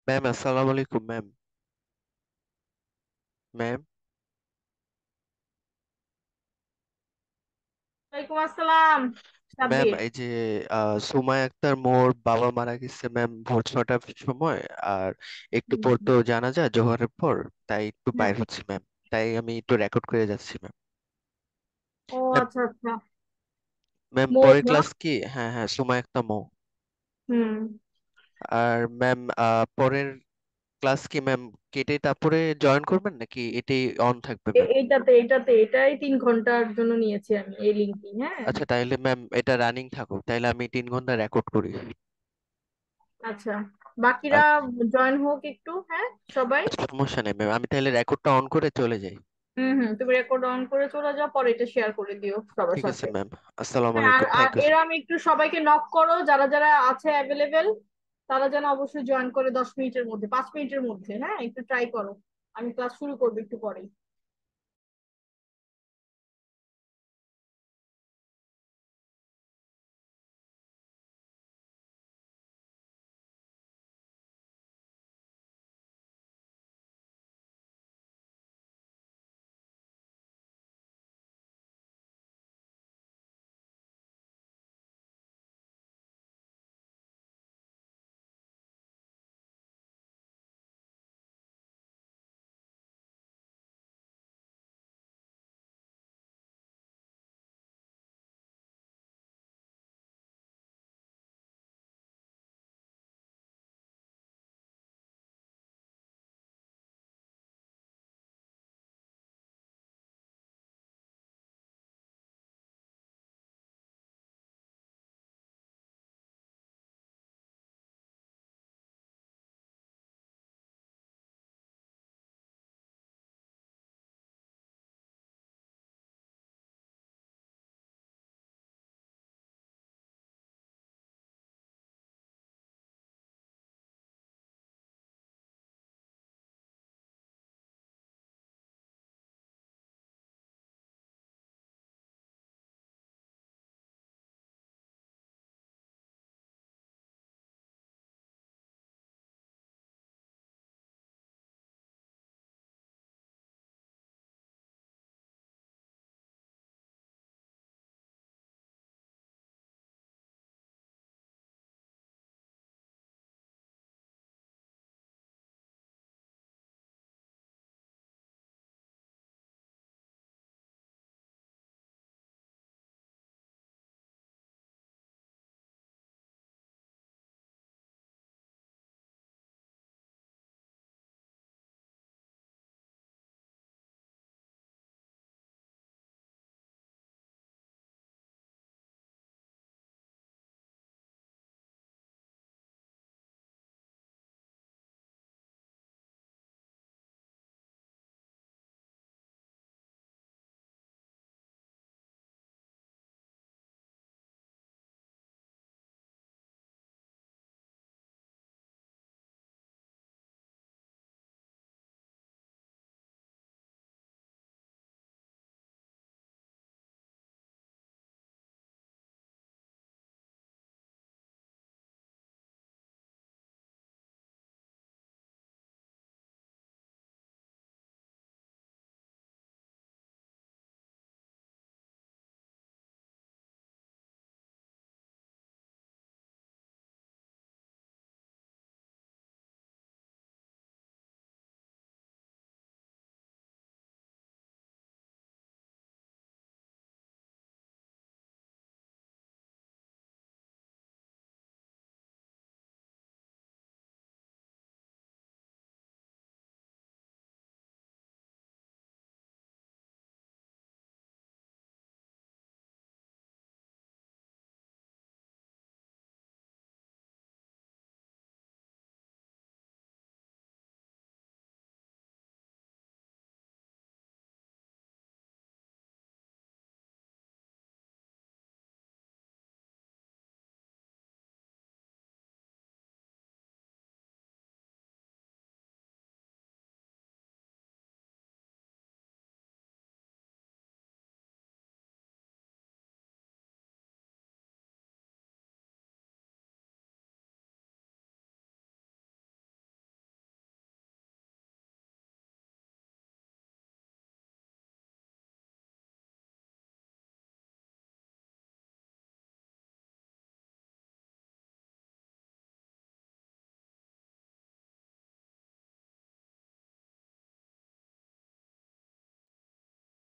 Ma'am আসসালামু আলাইকুম ma'am. Ma'am ওয়ালাইকুম আসসালাম। ম্যাম সাব্বির। এই যে সুমাইয়া আক্তার মোর বাবা মারা গেছে ম্যাম ভোর 6টার সময়। আর একটু পর হুম। তো জানা যায় জোহরের পর, তাই একটু হ্যাঁ। বাইর হচ্ছে ম্যাম। তাই আমি একটু রেকর্ড করে যাচ্ছি ম্যাম। ও ম্যাম আচ্ছা আচ্ছা। ম্যাম মৌ পরের না? ক্লাস কি? হ্যাঁ হ্যাঁ, সুমাইয়া আক্তার মৌ। হুম। আর ম্যাম পরের ক্লাস কি ম্যাম কেটে তারপরে জয়েন করবেন নাকি এটাই অন থাকবে ম্যাম? এটাই 3 ঘন্টার জন্য নিয়েছি আমি এই লিঙ্কটি। হ্যাঁ। আচ্ছা তাইলে ম্যাম এটা রানিং থাকুক, তাইলে আমি 3 ঘন্টা রেকর্ড করি। আচ্ছা, বাকিরা আচ্ছা জয়েন হোক একটু। হ্যাঁ, সবাই। আচ্ছা, সমস্যা নেই ম্যাম, আমি তাহলে রেকর্ডটা অন করে চলে যাই। হুম হুম, তুমি রেকর্ড অন করে চলে যাও, পরে এটা শেয়ার করে দিও সবার ঠিক আছে সাথে। ম্যাম। আসসালামু হ্যাঁ, আর আলাইকুম, আর থ্যাংক ইউ। এরা আমি একটু সবাইকে নক করো, যারা যারা আছে অ্যাভেলেবেল, তারা যেন অবশ্যই জয়েন করে 10 মিনিটের মধ্যে, 5 মিনিটের মধ্যে। হ্যাঁ, একটু ট্রাই করো। আমি ক্লাস শুরু করবো একটু পরেই।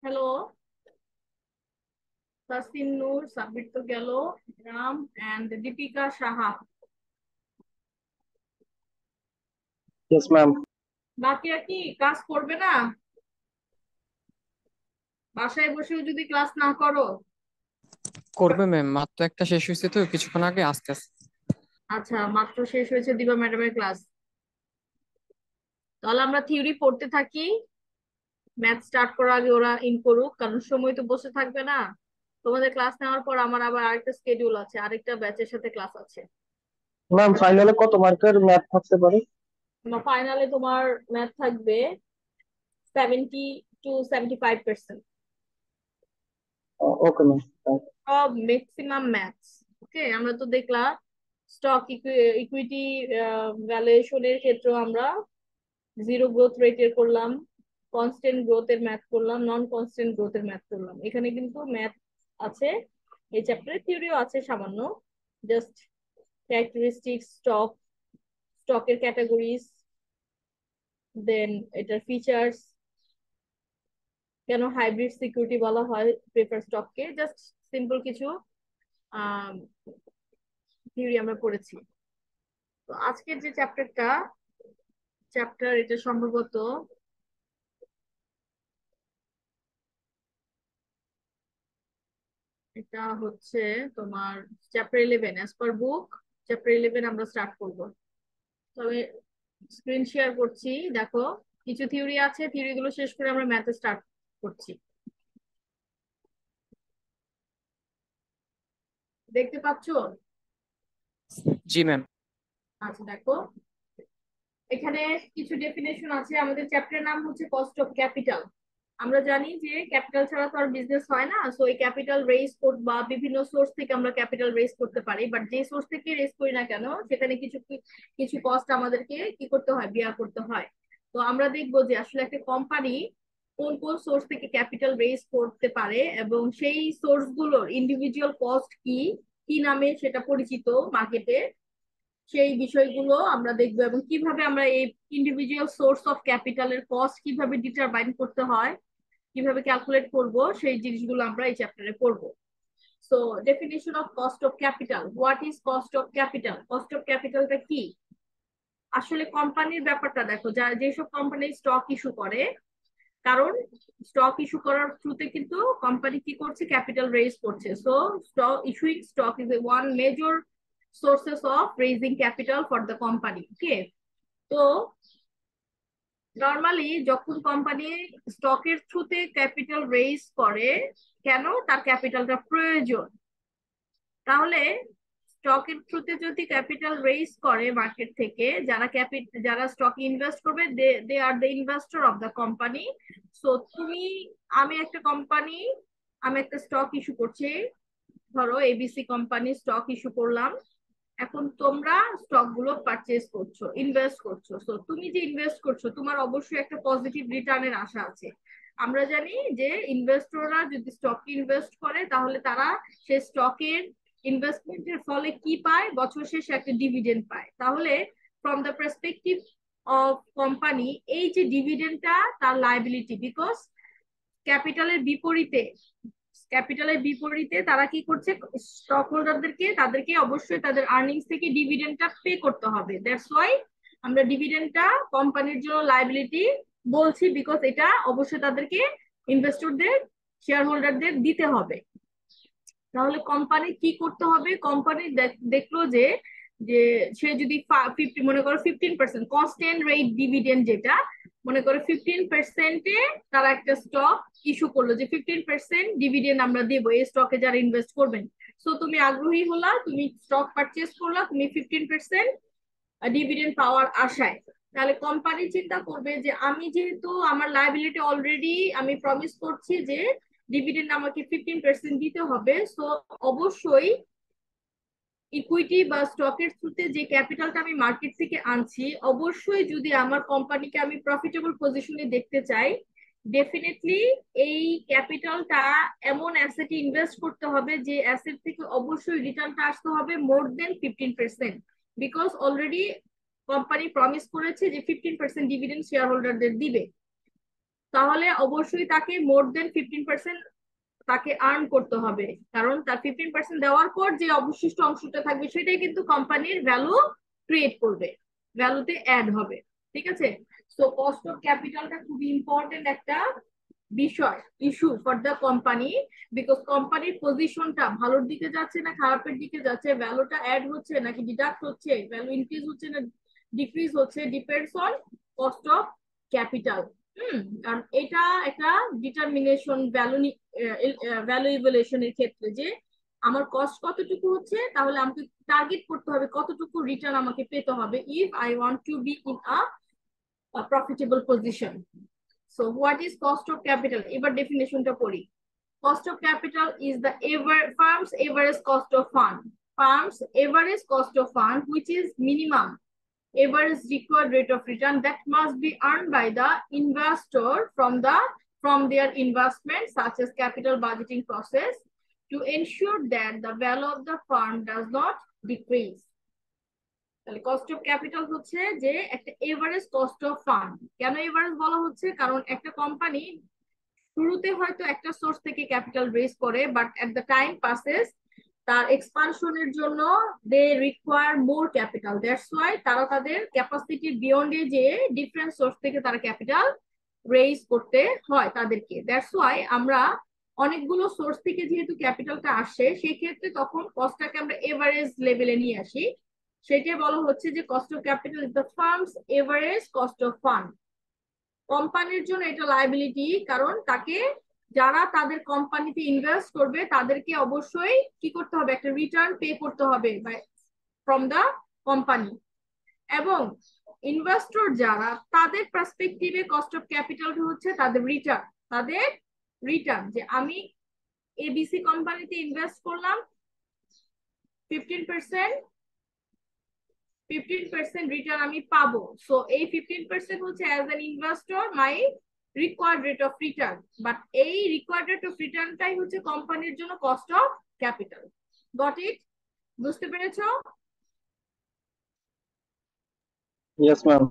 হ্যালো, তাসিন নূর, সাব্বির তো গেল, Ram and Deepika Saha. Yes ma'am. বাকিরা কি ক্লাস করবে না? বাসায় বসেও যদি ক্লাস না করো? করবে ম্যাম, মাত্র একটা শেষ হয়েছে তো কিছুক্ষণ আগে, আস্তে আস্তে। আচ্ছা, মাত্র শেষ হয়েছে দিবা ম্যাডামের ক্লাস। তাহলে আমরা থিওরি পড়তে থাকি, ম্যাথ স্টার্ট করার আগে ওরা ইন করুক, কারণ সময় তো বসে থাকবে না। তোমাদের ক্লাস নেওয়ার পর আমার আবার আরেকটা স্কেডিউল আছে, আরেকটা ব্যাচের সাথে ক্লাস আছে। मैम फाइनल কত মার্কের ম্যাথ থাকতে পারে? ফাইনালে তোমার ম্যাথ থাকবে 70 to 75%। Okay ma'am. সব ম্যাক্সিমাম ম্যাথস। ওকে, আমরা তো দেখলাম স্টক ইকুইটি ভ্যালুয়েশনের ক্ষেত্রে আমরা জিরো গ্রোথ রেটের করলাম, কনস্ট্যান্ট গ্রোথের ম্যাথ করলাম, নন কনস্ট্যান্ট গ্রোথের ম্যাথ করলাম। এখানে কিন্তু ম্যাথ আছে, এই চ্যাপ্টারে থিওরিও আছে সামান্য। জাস্ট ক্যারেক্টারিস্টিক্স, স্টকের ক্যাটাগরিজ, দেন এটার ফিচার্স, কেন হাইব্রিড সিকিউরিটি বলা হয় প্রেফার স্টককে, জাস্ট সিম্পল কিছু থিওরি আমরা পড়েছি। তো আজকের যে চ্যাপ্টার এটা সম্ভবত এটা হচ্ছে তোমার চ্যাপ্টার 11 অ্যাজ পার বুক। চ্যাপ্টার 11 আমরা স্টার্ট করব। তবে স্ক্রিন শেয়ার করছি, দেখো কিছু থিওরি আছে, থিওরি গুলো শেষ করে আমরা ম্যাথে স্টার্ট করছি। দেখতে পাচ্ছো? জি ম্যাম। আচ্ছা দেখো, এখানে কিছু ডেফিনেশন আছে। আমাদের চ্যাপ্টারের নাম হচ্ছে কস্ট অফ ক্যাপিটাল। আমরা জানি যে ক্যাপিটাল ছাড়া তো আর বিজনেস হয় না, সো এই ক্যাপিটাল রেজ বা বিভিন্ন সোর্স থেকে আমরা ক্যাপিটাল রেজ করতে পারি, বাট যে সোর্স থেকে রেজ করি না কেন সেখানে কিছু কিছু কস্ট আমাদেরকে কি করতে হয়, বিয়ার করতে হয়। তো আমরা দেখবো যে আসলে একটা কোম্পানি কোন কোন সোর্স থেকে ক্যাপিটাল রেজ করতে পারে এবং সেই সোর্স গুলোর ইন্ডিভিজুয়াল কস্ট কি কি নামে সেটা পরিচিত মার্কেটে, সেই বিষয়গুলো আমরা দেখবো এবং কিভাবে আমরা এই ইন্ডিভিজুয়াল সোর্স অফ ক্যাপিটালের কস্ট কিভাবে ডিটারমাইন করতে হয়, কিভাবে ক্যালকুলেট করব, সেই জিনিসগুলো আমরা এই চ্যাপ্টারে পড়বো। So definition of cost of capital. What is cost of capital? Cost of ক্যাপিটালটা কি? আসলে কোম্পানির ব্যাপারটা দেখো, যেসব কোম্পানি স্টক ইস্যু করে, কারণ স্টক ইস্যু করার থ্রুতে কিন্তু কোম্পানি কি করছে, ক্যাপিটাল রেজ করছে। So stock issuing stock is one major sources of raising capital for the company. Okay, তো নর্মালি যখন কোম্পানি স্টকের থ্রুতে ক্যাপিটাল রেজ করে, কেন? তার ক্যাপিটালটা প্রয়োজন। তাহলে স্টকের থ্রুতে যদি ক্যাপিটাল রেজ করে মার্কেট থেকে, যারা স্টক ইনভেস্ট করবে, they are the investor of the company. So আমি একটা স্টক ইস্যু করছি, ধরো এবিসি কোম্পানি স্টক ইস্যু করলাম। এখন তোমরা স্টক গুলো পারচেজ করছো, ইনভেস্ট করছো। তো তুমি যে ইনভেস্ট করছো তোমার অবশ্যই একটা পজিটিভ রিটার্নের আশা আছে। আমরা জানি যে ইনভেস্টররা যদি স্টক ইনভেস্ট করে তাহলে তারা সেই স্টকের ইনভেস্টমেন্টের ফলে কি পায়, বছর শেষে একটা ডিভিডেন্ড পায়। তাহলে from the perspective of company, এই যে ডিভিডেন্ডটা তার লাইবিলিটি, বিকজ ক্যাপিটালের বিপরীতে তারা কি করছে, স্টক হোল্ডারদেরকে তাদেরকে অবশ্যই তাদের আর্নিংস থেকে ডিভিডেন্ডটা পে করতে হবে। দ্যাটস ওয়াই আমরা ডিভিডেন্ডটা কোম্পানির জন্য লাইবিলিটি বলছি, বিকজ এটা অবশ্যই তাদেরকে ইনভেস্টরদের, শেয়ার হোল্ডারদের দিতে হবে। তাহলে কোম্পানি কি করতে হবে, কোম্পানি দেখলো যে যে সে যদি 50, মনে করো 15% কনস্ট্যান্ট রেট ডিভিডেন্ড, যেটা মনে করো 15%-এ তারা একটা স্টক ইস্যু করলো যে 15% ডিভিডেন্ড আমরা দেবো এই স্টকে যারা ইনভেস্ট করবেন। সো তুমি আগ্রহী হলা, তুমি স্টক পারচেজ করলা, তুমি 15% ডিভিডেন্ড পাওয়ার আশায়। তাহলে কোম্পানি চিন্তা করবে যে আমি যেহেতু আমার লাইবিলিটি অলরেডি আমি প্রমিস করছি যে ডিভিডেন্ড আমাকে 15% দিতে হবে, সো অবশ্যই ইকুইটি বা স্টকের থ্রুতে যে ক্যাপিটালটা আমি মার্কেট থেকে আনছি, অবশ্যই যদি আমার কোম্পানিকে আমি প্রফিটেবল পজিশনে দেখতে চাই, ডেফিনেটলি এই ক্যাপিটালটা এমন অ্যাসেটে ইনভেস্ট করতে হবে যে অ্যাসেট থেকে অবশ্যই রিটার্নটা আসতে হবে মোর দেন 15%, বিকজ অলরেডি কোম্পানি প্রমিস করেছে যে 15% ডিভিডেন্ড শেয়ার হোল্ডারদের দিবে। তাহলে অবশ্যই তাকে মোর দেন 15% তাকে আর্ন করতে হবে, কারণ তার 15% দেওয়ার পর যে অবশিষ্ট অংশটা থাকবে সেটাই কিন্তু কোম্পানির ভ্যালু ক্রিয়েট করবে, ভ্যালুতে অ্যাড হবে। ঠিক আছে, সো কস্ট অফ ক্যাপিটালটা খুবই ইম্পর্টেন্ট একটা বিষয়, issue for the company, because কোম্পানির পজিশনটা ভালোর দিকে যাচ্ছে না খারাপের দিকে যাচ্ছে, ভ্যালুটা অ্যাড হচ্ছে নাকি ডিডাক্ট হচ্ছে, ভ্যালু ইনক্রিজ হচ্ছে না ডিক্রিজ হচ্ছে, depends on cost of capital. কারণ এটা একটা ডিটারমিনেশন ভ্যালু ইভ্যালুয়েশনের ক্ষেত্রে যে আমার কস্ট কতটুকু হচ্ছে, তাহলে আমাকে টার্গেট করতে হবে কতটুকু রিটার্ন আমাকে পেতে হবে if I want to be in a profitable position. So what is cost of capital, এবার ডেফিনেশনটা পড়ি। Cost of capital is the firm's average cost of fund. Firm's average cost of fund, which is minimum average required rate of return that must be earned by the investor from their investment, such as capital budgeting process, to ensure that the value of the firm does not decrease. তাহলে cost of capital হচ্ছে যে একটা average cost of fund. কেন average বলা হচ্ছে, কারণ একটা company শুরুতে হয়তো একটা সোর্স থেকে ক্যাপিটাল রেজ করে, but at the time passes তার এক্সপানশনের জন্য they require more capital, that's why তারা তাদের ক্যাপাসিটি বিয়ন্ডে যে ডিফারেন্ট সোর্স থেকে তারা ক্যাপিটাল রেজ করতে হয় তাদেরকে। দ্যাটস ওয়াই আমরা অনেকগুলো সোর্স থেকে যেহেতু ক্যাপিটালটা আসে, সেই ক্ষেত্রে তখন কস্টটাকে আমরা এভারেজ লেভেলে নিয়ে আসি, সেটাই বলা হচ্ছে যে cost of capital is the firm's average cost of fund. কোম্পানির জন্য এটা লায়াবিলিটি, কারণ তাকে যারা তাদের কোম্পানিতে ইনভেস্ট করবে তাদেরকে অবশ্যই কি করতে হবে, একটা রিটার্ন পে করতে হবে ফ্রম দা কোম্পানি। এবং ইনভেস্টর যারা, তাদের পার্সপেক্টিভে কস্ট অফ ক্যাপিটাল হচ্ছে তাদের রিটার্ন যে আমি এবিসি কোম্পানিতে ইনভেস্ট করলাম 15% রিটার্ন আমি পাবো, সো এই 15% হচ্ছে as an investor my required rate of return, but এই রিকোয়ার্ড রেট অফ রিটার্নটাই হচ্ছে কোম্পানির জন্য cost of capital. Got it? বুঝতে পেরেছো? Yes ma'am.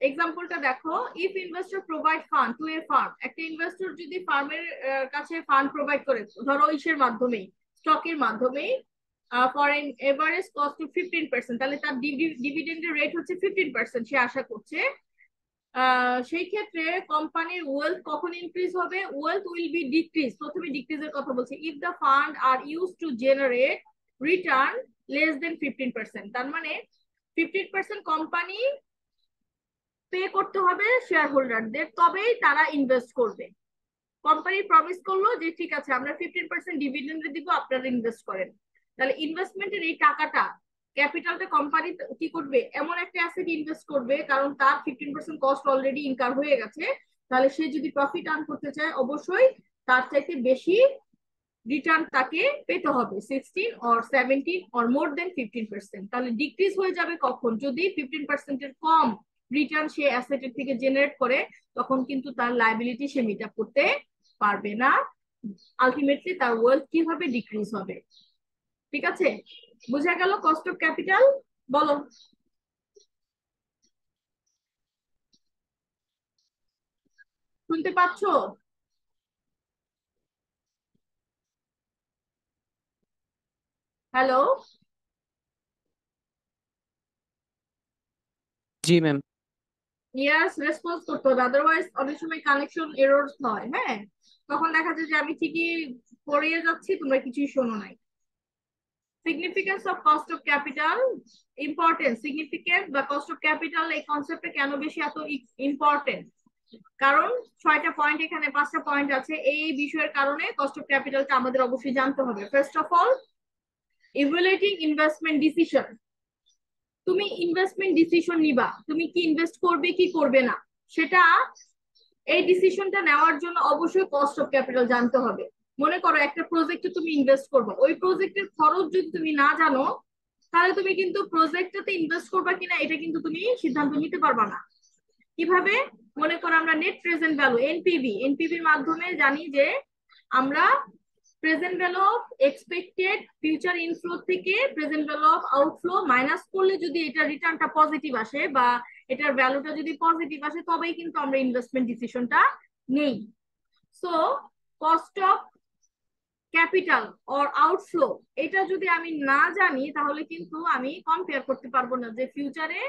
এক্সাম্পলটা দেখো, if investor provide fund to a firm, একটা ইনভেস্টর যদি ফার্মের কাছে ফান্ড প্রোভাইড করে, ধরো ইসের মাধ্যমেই, স্টকের মাধ্যমেই, for an average cost to 15%, তাহলে তার ডিভিডেন্ডের রেট হচ্ছে 15% সে আশা করছে। সেই ক্ষেত্রে কোম্পানির ওয়েলথ কখন ইনক্রিজ হবে? ওয়েলথ উইল বি ডিক্রিজ, প্রথমে ডিক্রিজের কথা বলছে, if the fund are use to generate return less then 15%, তার মানে 15% কোম্পানি পে করতে হবে শেয়ার হোল্ডারদের, তবেই তারা ইনভেস্ট করবে। কোম্পানি প্রমিস করলো যে ঠিক আছে আমরা 15% ডিভিডেন্ড দিব, আপনারা ইনভেস্ট করেন। তাহলে ইনভেস্টমেন্টের এই টাকাটা, ক্যাপিটালটা কোম্পানি কি করবে, এমন একটা অ্যাসেট ইনভেস্ট করবে, কারণ তার 15% কস্ট অলরেডি ইনকার হয়ে গেছে, তাহলে সে যদি প্রফিট আর্ন করতে চায় অবশ্যই তার চাইতে বেশি রিটার্ন তাকে পেতে হবে, 16 or 17 or মোর দেন 15%। তাহলে ডিক্রিজ হয়ে যাবে কখন, যদি 15% এর কম রিটার্ন সে অ্যাসেটের থেকে জেনারেট করে, তখন কিন্তু তার লায়াবিলিটি সে মিট আপ করতে পারবে না, আলটিমেটলি তার ওয়েলথ কি হবে, ডিক্রিজ হবে। ঠিক আছে, বুঝা গেল কস্ট অফ ক্যাপিটাল? বলো, শুনতে পাচ্ছো? হ্যালো? জি ম্যাম। ইয়াস, রেসপন্স করতে হবে, আদারওয়াইজ অনেক সময় কানেকশন এররস হয়, হ্যাঁ, তখন দেখা যায় যে আমি ঠিকই পড়িয়ে যাচ্ছি, তোমরা কিছুই শোনো নাই। Significance of cost of capital, important significance বা কস্ট অফ ক্যাপিটাল এই কনসেপ্টটা কেন বেশি এত ইম্পর্টেন্ট, কারণ 6টা পয়েন্ট, এখানে 5টা পয়েন্ট আছে, এই বিষয়ের কারণে কস্ট অফ ক্যাপিটালটা আমাদের অবশ্যই জানতে হবে। First of all, evaluating investment decision. তুমি ইনভেস্টমেন্ট ডিসিশন নিবা, তুমি কি ইনভেস্ট করবে কি করবে না, সেটা এই ডিসিশনটা নেওয়ার জন্য অবশ্যই কস্ট অফ ক্যাপিটাল জানতে হবে। মনে করো একটা প্রজেক্টে তুমি ইনভেস্ট করবে, ওই প্রজেক্টের খরচ যদি তুমি না জানো, তাহলে তুমি কিন্তু প্রজেক্টটাতে ইনভেস্ট করবা কিনা এটা কিন্তু তুমি সিদ্ধান্ত নিতে পারবা না। কিভাবে? মনে করো আমরা নেট প্রেজেন্ট ভ্যালু, এনপিভির মাধ্যমে জানি যে আমরা present value of expected future inflow থেকে present value of outflow minus করলে যদি এটা রিটার্নটা পজিটিভ আসে বা এটার ভ্যালুটা যদি পজিটিভ আসে তবেই কিন্তু আমরা ইনভেস্টমেন্ট ডিসিশনটা নেই। So cost of capital or outflow এটা যদি আমি না জানি তাহলে কিন্তু আমি কম্পেয়ার করতে পারবো না যে ফিউচারে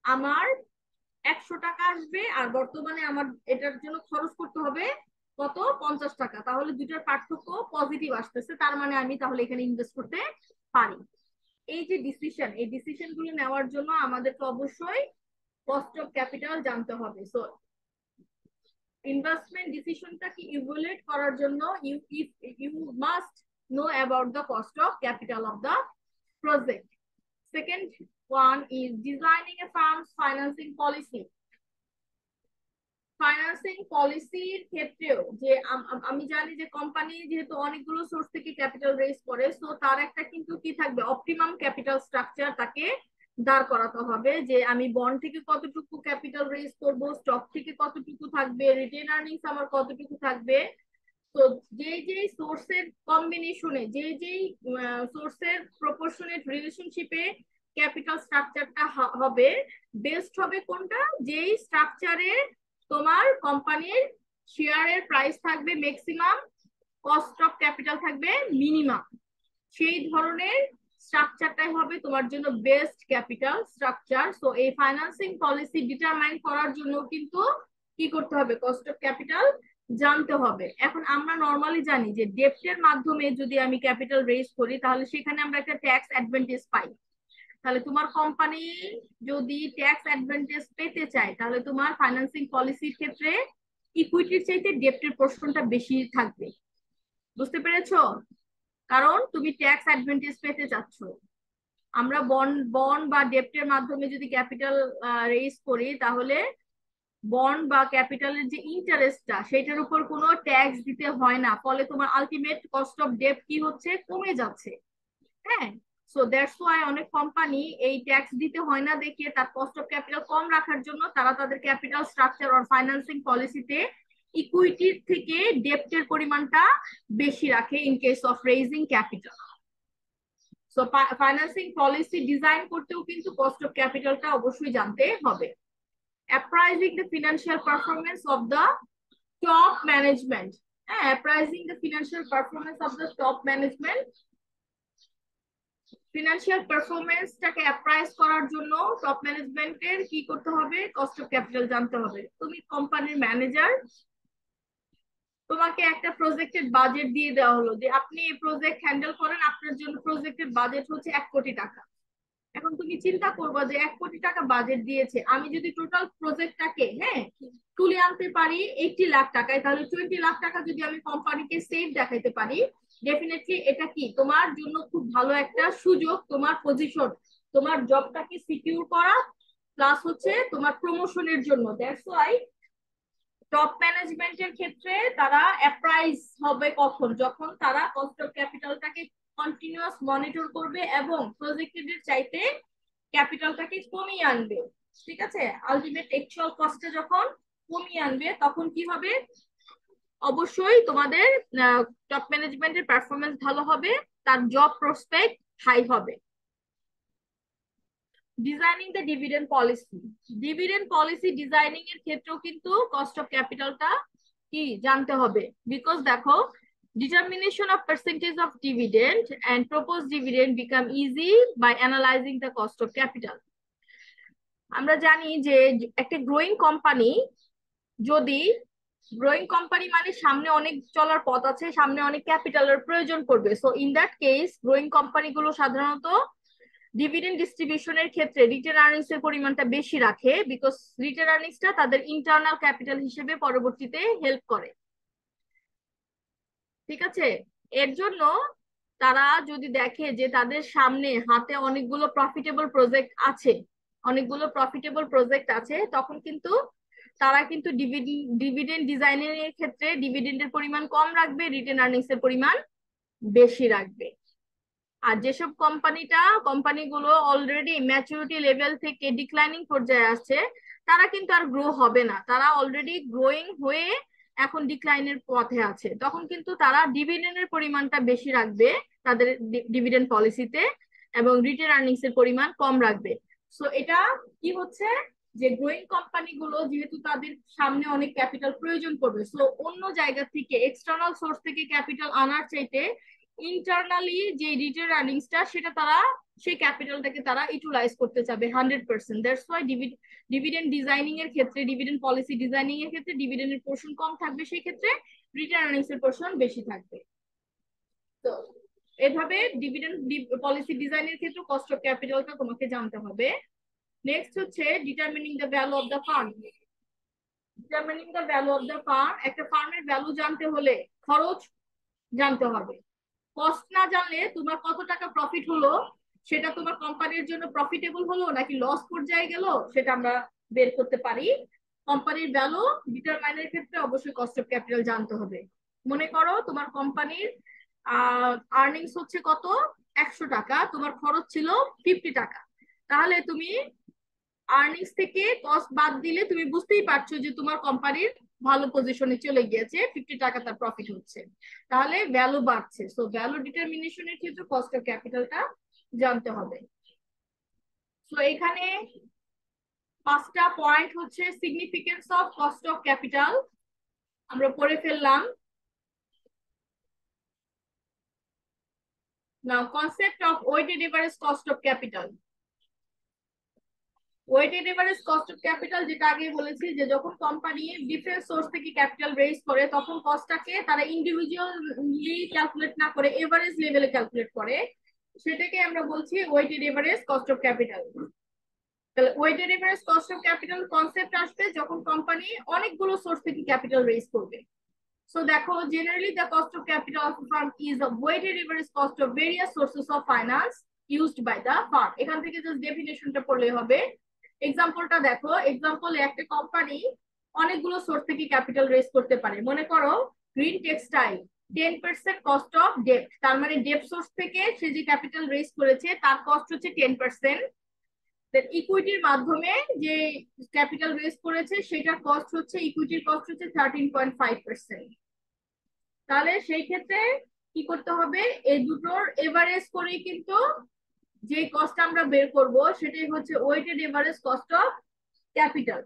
আমার 100 টাকা আসবে আর বর্তমানে আমার এটার জন্য খরচ করতে হবে কত 50 টাকা, তাহলে দুটার পার্থক্য পজিটিভ আসতেছে, তার মানে আমি তাহলে এখানে ইনভেস্ট করতে পারি। এই যে ডিসিশন, এই ডিসিশন গুলো নেওয়ার জন্য আমাদেরকে অবশ্যই কস্ট অফ ক্যাপিটাল জানতে হবে। সো ইনভেস্টমেন্ট ডিসিশনটাকে ইভালুয়েট করার জন্য you must know about the cost of capital of the project. Second one is designing a firm's financing policy. Financing পলিসির ক্ষেত্রেও যে আমি জানি যে কোম্পানি যেহেতু অনেকগুলো সোর্স থেকে ক্যাপিটাল রেজ করে, সো তার একটা কিন্তু কি থাকবে অপটিমাম ক্যাপিটাল স্ট্রাকচার তাকে দাঁড় করাতে হবে যে আমি বন্ড থেকে কতটুকু ক্যাপিটাল রেজ করব, স্টক থেকে কতটুকু থাকবে, রিটেন আর্নিংস আমার কতটুকু থাকবে। তো যে সোর্সের কম্বিনেশনে যে সোর্সের প্রপোর্শনেট রিলেশনশিপে ক্যাপিটাল স্ট্রাকচারটা হবে, বেস্ট হবে কোনটা, যেই স্ট্রাকচারে তোমার কোম্পানির শেয়ারের প্রাইস থাকবে ম্যাক্সিমাম, কস্ট অফ ক্যাপিটাল থাকবে মিনিমাম, সেই ধরনের স্ট্রাকচারটাই হবে তোমার জন্য বেস্ট ক্যাপিটাল স্ট্রাকচার। সো এই ফাইন্যান্সিং পলিসি ডিটারমাইন করার জন্য কিন্তু কি করতে হবে, কস্ট অফ ক্যাপিটাল জানতে হবে। এখন আমরা নরমালি জানি যে ডেপ্টের মাধ্যমে যদি আমি ক্যাপিটাল রেজ করি তাহলে সেখানে আমরা একটা ট্যাক্স অ্যাডভান্টেজ পাই। তাহলে তোমার কোম্পানি যদি ট্যাক্স অ্যাডভান্টেজ পেতে চায় তাহলে তোমার ফাইন্যান্সিং পলিসির ক্ষেত্রে ইকুইটির চাইতে ডেপ্টের পোর্শনটা বেশি থাকবে। বুঝতে পেরেছো? কারণ তুমি ট্যাক্স অ্যাডভান্টেজ পেতে চাচ্ছ। আমরা বন্ড বা ডেপ্টের মাধ্যমে যদি ক্যাপিটাল রেজ করি তাহলে বন্ড বা ক্যাপিটালের যে ইন্টারেস্টটা সেটার উপর কোনো ট্যাক্স দিতে হয় না, ফলে তোমার আলটিমেট কস্ট অফ ডেপ্ট কি হচ্ছে, কমে যাচ্ছে। হ্যাঁ, সো দ্যাটস ওয়াই অনেক কোম্পানি এই ট্যাক্স দিতে হয় না দেখে তার কস্ট অফ ক্যাপিটাল কম রাখার জন্য তারা তাদের ক্যাপিটাল স্ট্রাকচার আর ফাইন্যান্সিং পলিসিতে ইকুইটির থেকে ডেপ্টের পরিমাণটা বেশি রাখে in case of raising capital. So financing policy design করতেও কিন্তু কস্ট অফ ক্যাপিটালটা অবশ্যই জানতে হবে। Appraising the financial performance of the top management. হ্যাঁ, appraising the financial performance of the top management, financial পারফরমেন্সটাকে অ্যাপ্রাইজ করার জন্য টপ ম্যানেজমেন্টের কি করতে হবে, কস্ট অফ ক্যাপিটাল জানতে হবে। তুমি কোম্পানির ম্যানেজার, তোমাকে একটা প্রজেক্টের বাজেট দিয়ে দেওয়া হলো যে আপনি এই প্রজেক্ট হ্যান্ডেল করেন, আপনার জন্য প্রজেক্টের বাজেট হচ্ছে 1 কোটি টাকা। এখন তুমি চিন্তা করবা যে 1 কোটি টাকা বাজেট দিয়েছে, আমি যদি টোটাল প্রজেক্টটাকে তুলে আনতে পারি 80 লাখ টাকায়, তাহলে 20 লাখ টাকা যদি আমি কোম্পানিকে সেভ দেখাইতে পারি, ডেফিনেটলি এটা কি তোমার জন্য খুব ভালো একটা সুযোগ, তোমার পজিশন, তোমার জবটাকে সিকিউর করা প্লাস হচ্ছে তোমার প্রমোশনের জন্য। দ্যাটস ওয়াই টপ ম্যানেজমেন্টের ক্ষেত্রে তারা অ্যাপ্রাইজ হবে কখন, যখন তারা কস্ট অফ ক্যাপিটালটাকে কন্টিনিউয়াস মনিটর করবে এবং প্রজেক্টেড চাইতে ক্যাপিটালটাকে কমিয়ে আনবে। ঠিক আছে, আলটিমেট অ্যাকচুয়াল কস্টে যখন কমিয়ে আনবে তখন কি হবে, অবশ্যই তোমাদের টপ ম্যানেজমেন্টের পারফরমেন্স ভালো হবে, তার জব প্রসপেক্ট হাই হবে। Designing the dividend policy, dividend policy designing এর ক্ষেত্রেও কিন্তু কস্ট অফ ক্যাপিটালটা কি জানতে হবে। বিকজ দেখো, determination of percentage of dividend and proposed dividend become easy by analyzing the cost of capital. আমরা জানি যে একটা গ্রোয়িং কোম্পানি, যদি গ্রোয়িং কোম্পানি মানে সামনে অনেক চলার পথ আছে, সামনে অনেক ক্যাপিটালের প্রয়োজন পড়বে, so in that case growing কোম্পানিগুলো সাধারণত ডিভিডেন্ড ডিস্ট্রিবিউশনের ক্ষেত্রে রিটেন আর্নিংস এর পরিমাণটা বেশি রাখে, বিকজ রিটেন আর্নিংসটা তাদের ইন্টারনাল ক্যাপিটাল হিসেবে পরবর্তীতে হেল্প করে। ঠিক আছে, এর জন্য তারা যদি দেখে যে তাদের সামনে হাতে অনেকগুলো প্রফিটেবল প্রজেক্ট আছে, তখন কিন্তু তারা কিন্তু ডিভিডেন্ড ডিজাইনের ক্ষেত্রে ডিভিডেন্ডের পরিমাণ কম রাখবে, রিটেন আর্নিংস এর পরিমাণ বেশি রাখবে। আর যেসব কোম্পানিগুলো অলরেডি ম্যাচুরিটি লেভেল থেকে ডিক্লাইনিং পর্যায়ে আসছে, তারা কিন্তু আর গ্রো হবে না, তারা অলরেডি গ্রোয়িং হয়ে এখন ডিক্লাইনের পথে আছে, তখন কিন্তু তারা ডিভিডেন্ডের পরিমাণটা বেশি রাখবে তাদের ডিভিডেন্ড পলিসিতে, এবং রিটেন আর্নিংস এর পরিমাণ কম রাখবে। সো এটা কি হচ্ছে, যে গ্রোয়িং কোম্পানিগুলো যেহেতু তাদের সামনে অনেক ক্যাপিটাল প্রয়োজন পড়বে, সো অন্য জায়গা থেকে এক্সটার্নাল সোর্স থেকে ক্যাপিটাল আনার চাইতে ইন্টারনালি যে রিটেন আর্নিংসটা সেটা তারা সেই ক্যাপিটালটাকে তারা ইউটিলাইজ করতে চাবে 100%। দ্যাটস ওয়াই ডিভিডেন্ড ডিজাইনিং এর ক্ষেত্রে, ডিভিডেন্ড পলিসি ডিজাইনিং এর ক্ষেত্রে ডিভিডেন্ডের পোর্শন কম থাকবে, সেই ক্ষেত্রে রিটেন আর্নিংস এর পোর্শন বেশি থাকবে। তো এভাবে ডিভিডেন্ড পলিসি ডিজাইনের ক্ষেত্রে কস্ট অফ ক্যাপিটালটা তোমাকে জানতে হবে। নেক্সট হচ্ছে determining the value of the farm. Determining the value of the farm, একটা ফার্মের ভ্যালু জানতে হলে খরচ জানতে হবে। কস্ট না জানলে তোমার কত টাকা প্রফিট হলো, সেটা তোমার কোম্পানির জন্য প্রফিটেবল হলো নাকি লস পর্যায়ে গেল, সেটা আমরা বের করতে পারি। কোম্পানির ভ্যালু ডিটারমাইনের ক্ষেত্রে অবশ্যই কস্ট অফ ক্যাপিটাল জানতে হবে। মনে করো তোমার কোম্পানির আর্নিংস হচ্ছে কত, 100 টাকা, তোমার খরচ ছিল 50 টাকা, তাহলে তুমি আর্নিংস থেকে কস্ট বাদ দিলে তুমি বুঝতেই পারছো যে তোমার কোম্পানির ভালো পজিশনে চলে গিয়েছে, 50 টাকা তার প্রফিট হচ্ছে, তাহলে ভ্যালু বাড়ছে। সো ভ্যালু ডিটারমিনেশনের ক্ষেত্রে কস্ট অফ ক্যাপিটালটা জানতে হবে। সো এখানে 5টা পয়েন্ট হচ্ছে significance of cost of capital আমরা পড়ে ফেললাম। Now concept of weighted average cost of capital. Weighted average cost of capital যেটা আগে বলেছি, যে যখন কোম্পানি ডিফারেন্ট সোর্স থেকে ক্যাপিটাল রেজ করে তখন কস্টটাকে তারা ইন্ডিভিজুয়ালি ক্যালকুলেট না করে এভারেজ লেভেলে ক্যালকুলেট করে, সেটাকে আমরা বলছি weighted average cost of capital. তাহলে weighted average cost of capital concept আসবে যখন কোম্পানি অনেকগুলো সোর্স থেকে ক্যাপিটাল রেজ করবে। So দেখো, generally the cost of capital of a firm is a weighted average cost of various sources of finance used by the firm. এখান থেকে just ডেফিনেশনটা পড়লে হবে। এক্সাম্পলটা দেখো, এক্সাম্পলে একটা কোম্পানি অনেকগুলো সোর্স থেকে ক্যাপিটাল রেজ করতে পারে। মনে করো গ্রিন টেক্সটাইল 10% কস্ট অফ ডেপ্ট, তার মানে ডেপ্ট সোর্স থেকে সে যে ক্যাপিটাল রেজ করেছে তার কস্ট হচ্ছে 10%। ইকুইটির মাধ্যমে যে ক্যাপিটাল রেজ করেছে সেটার কস্ট হচ্ছে, ইকুইটির কস্ট হচ্ছে 13.5%। তাহলে সেই ক্ষেত্রে কি করতে হবে, এই দুটোর এভারেজ করে কিন্তু যে কস্ট আমরা বের করব সেটাই হচ্ছে weighted average cost of capital.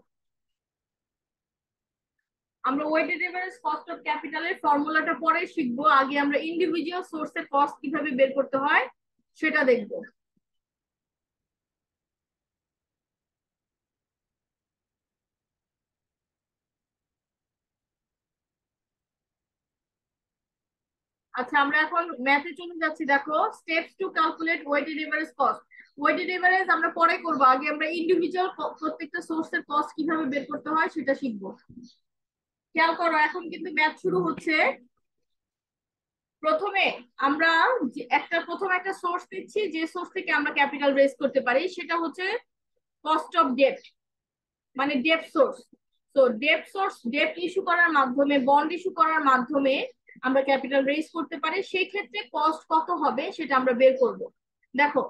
আমরা ওয়েটেড এভারেজ কস্ট অফ ক্যাপিটালের ফর্মুলাটা পরে শিখবো, আগে আমরা ইন্ডিভিজুয়াল সোর্সের কস্ট কিভাবে বের করতে হয় সেটা দেখবো। আচ্ছা, আমরা এখন ম্যাথে চলে যাচ্ছি। দেখো, steps to calculate weighted average cost. Weighted average আমরা পরে করব, আগে আমরা ইন্ডিভিজুয়াল প্রত্যেকটা সোর্সের কস্ট কিভাবে বের করতে হয় সেটা শিখবো। খেয়াল করো, এখন কিন্তু ম্যাথ শুরু হচ্ছে। প্রথমে আমরা প্রথম একটা সোর্স দিচ্ছি, যে সোর্স থেকে আমরা ক্যাপিটাল রেজ করতে পারি সেটা হচ্ছে কস্ট অফ ডেপ্ট, মানে ডেপ্ট সোর্স। তো ডেপ্ট ইস্যু করার মাধ্যমে, বন্ড ইস্যু করার মাধ্যমে আমরা ক্যাপিটাল রেজ করতে পারি। সেই ক্ষেত্রে কস্ট কত হবে সেটা আমরা বের করব। দেখো,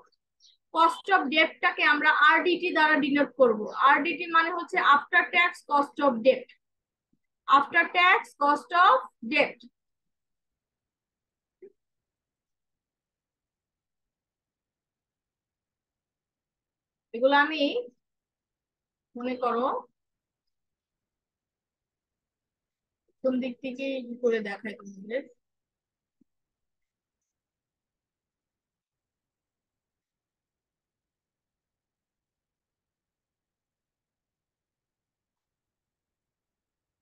কস্ট অফ ডেপ্টটাকে আমরা আরডিটি দ্বারা ডিনোট করব। আরডিটি মানে হচ্ছে after tax cost of ডেপ্ট, after tax cost of ডেপ্ট। এগুলো আমি মনে করো কোন দিক থেকে করে দেখাই তোমাদের।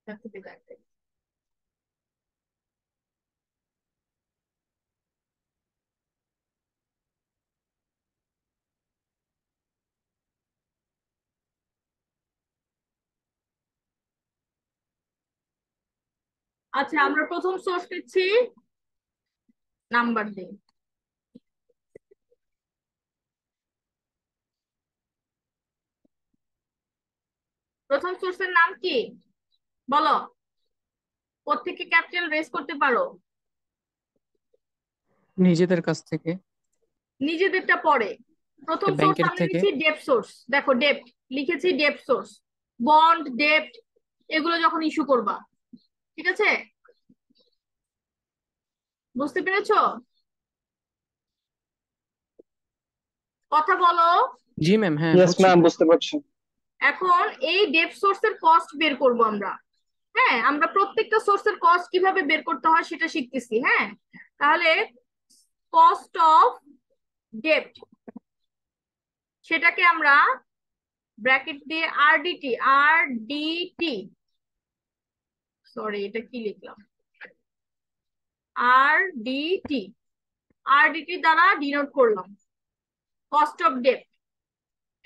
দেখাই। আচ্ছা, আমরা প্রথম সোর্স নিচ্ছি, নাম্বার দিই। প্রথম সোর্সের নাম কি বলো, কোত্থেকে ক্যাপিটাল রেজ করতে পারো? নিজেদের কাছ থেকে, নিজেদেরটা পরে। প্রথম সোর্স ব্যাংকের আমরা থেকে। নিচ্ছি ডেপ্ট সোর্স। দেখো, ডেপ্ট লিখেছি, ডেপ্ট সোর্স, বন্ড, ডেপ্ট, এগুলো যখন ইস্যু করবা ঠিক আছে, বুঝতে পেরেছো? কথা বলো। জি ম্যাম, হ্যাঁ ইয়েস বুঝছি। ম্যাম, বুঝতে পারছি। এখন এই ডেপ সোর্সের কস্ট বের করব আমরা। হ্যাঁ, আমরা প্রত্যেকটা সোর্সের কস্ট কিভাবে বের করতে হয় সেটা শিখতেছি। হ্যাঁ, তাহলে কস্ট অফ ডেপ্ট, সেটাকে আমরা ব্র্যাকেট দিয়ে আরডিটি, আরডিটি, সরি এটা কি লিখলাম, আরডিটি, আরডিটি দ্বারা ডিনোট করলাম কস্ট অফ ডেপ্ট।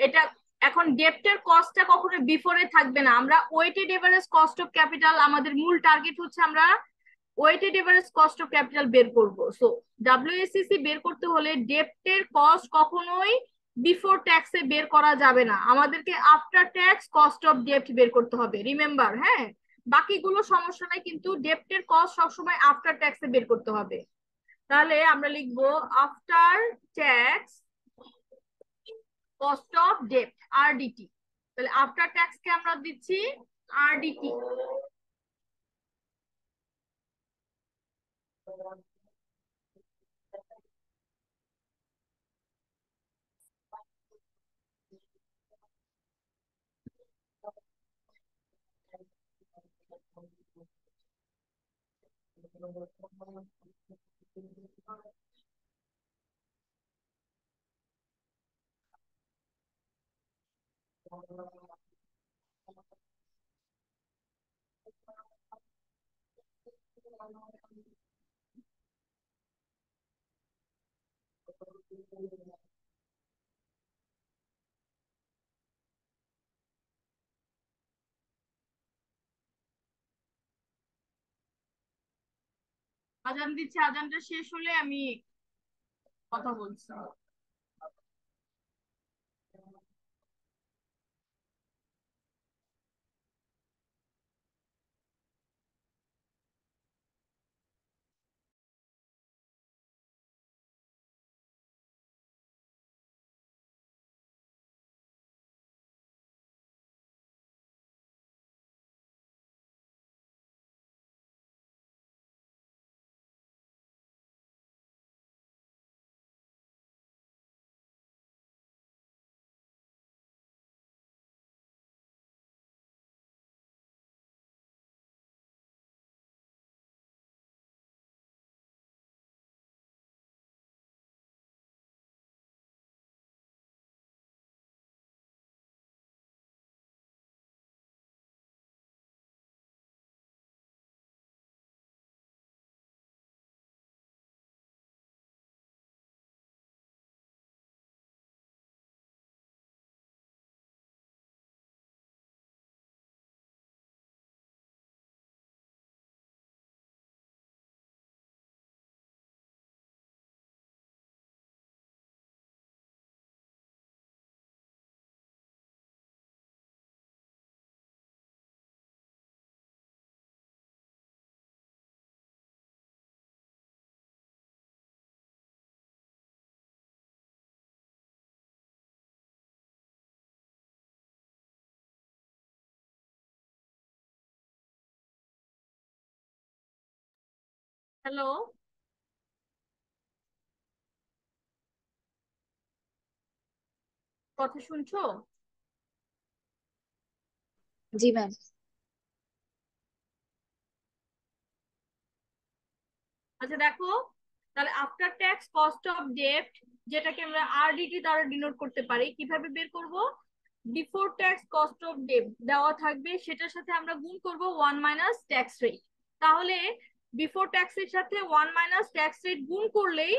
এটা এখন ডেপ্টের কস্টটা কখনো বিফোরে থাকবে না, আমরা weighted average cost of capital, আমাদের মূল টার্গেট হচ্ছে আমরা weighted average cost of capital বের করব। সো ডাব্লিউএসসিসি বের করতে হলে ডেপ্টের কস্ট কখনোই বিফোর ট্যাক্সে বের করা যাবে না, আমাদেরকে আফটার ট্যাক্স কস্ট অফ ডেপ্ট বের করতে হবে, রিমেম্বার। হ্যাঁ, বাকিগুলো সমস্যা নাই, কিন্তু ডেপ্টের কস্ট সবসময় আফটার ট্যাক্সে বের করতে হবে। তাহলে আমরা লিখবো আফটার ট্যাক্স কস্ট অফ ডেপ্ট, আরডিটি। তাহলে আফটার ট্যাক্স কে আমরা দিচ্ছি আরডিটি। আজান দিচ্ছে, আজানটা শেষ হলে আমি কথা বলছি। হ্যালো, কথা শুনছো? জি ম্যাম। আচ্ছা দেখো, তাহলে আফটার ট্যাক্স কস্ট অফ ডেপ্ট, যেটাকে আমরা আরডিটি দ্বারা ডিনোট করতে পারি, কিভাবে বের করব? বিফোর ট্যাক্স কস্ট অফ ডেপ্ট দেওয়া থাকবে, সেটার সাথে আমরা গুণ করব 1 - ট্যাক্স রেট। তাহলে বিফোর ট্যাক্সের সাথে 1 - ট্যাক্স রেট গুণ করলেই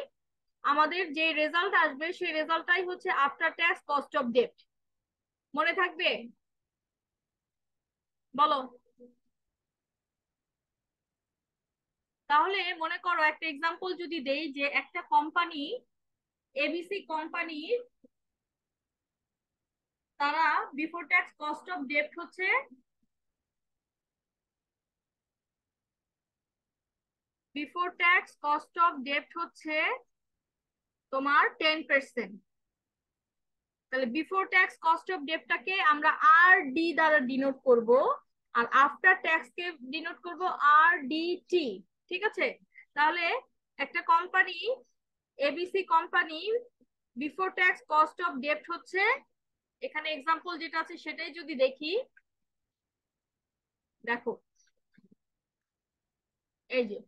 আমাদের যে রেজাল্ট আসবে সেই রেজাল্টটাই হচ্ছে আফটার ট্যাক্স কস্ট অফ ডেপ্ট। মনে থাকবে? বলো। তাহলে মনে করো একটা এক্সাম্পল যদি দেই, যে একটা কোম্পানি, এবিসি কোম্পানি, তারা বিফোর ট্যাক্স কস্ট অফ ডেপ্ট হচ্ছে, বিফোর ট্যাক্স কস্ট অফ ডেপ্ট হচ্ছে তোমার 10%। তাহলে বিফোর ট্যাক্স কস্ট অফ ডেপ্টটাকে আমরা আর ডি দ্বারা ডিনোট করব, আর আফটার ট্যাক্স কে ডিনোট করব RDT। ঠিক আছে, তাহলে একটা company ABC company before tax cost of ডেপ্ট হচ্ছে, এখানে এক্সাম্পল যেটা আছে সেটাই যদি দেখি, দেখো এই যে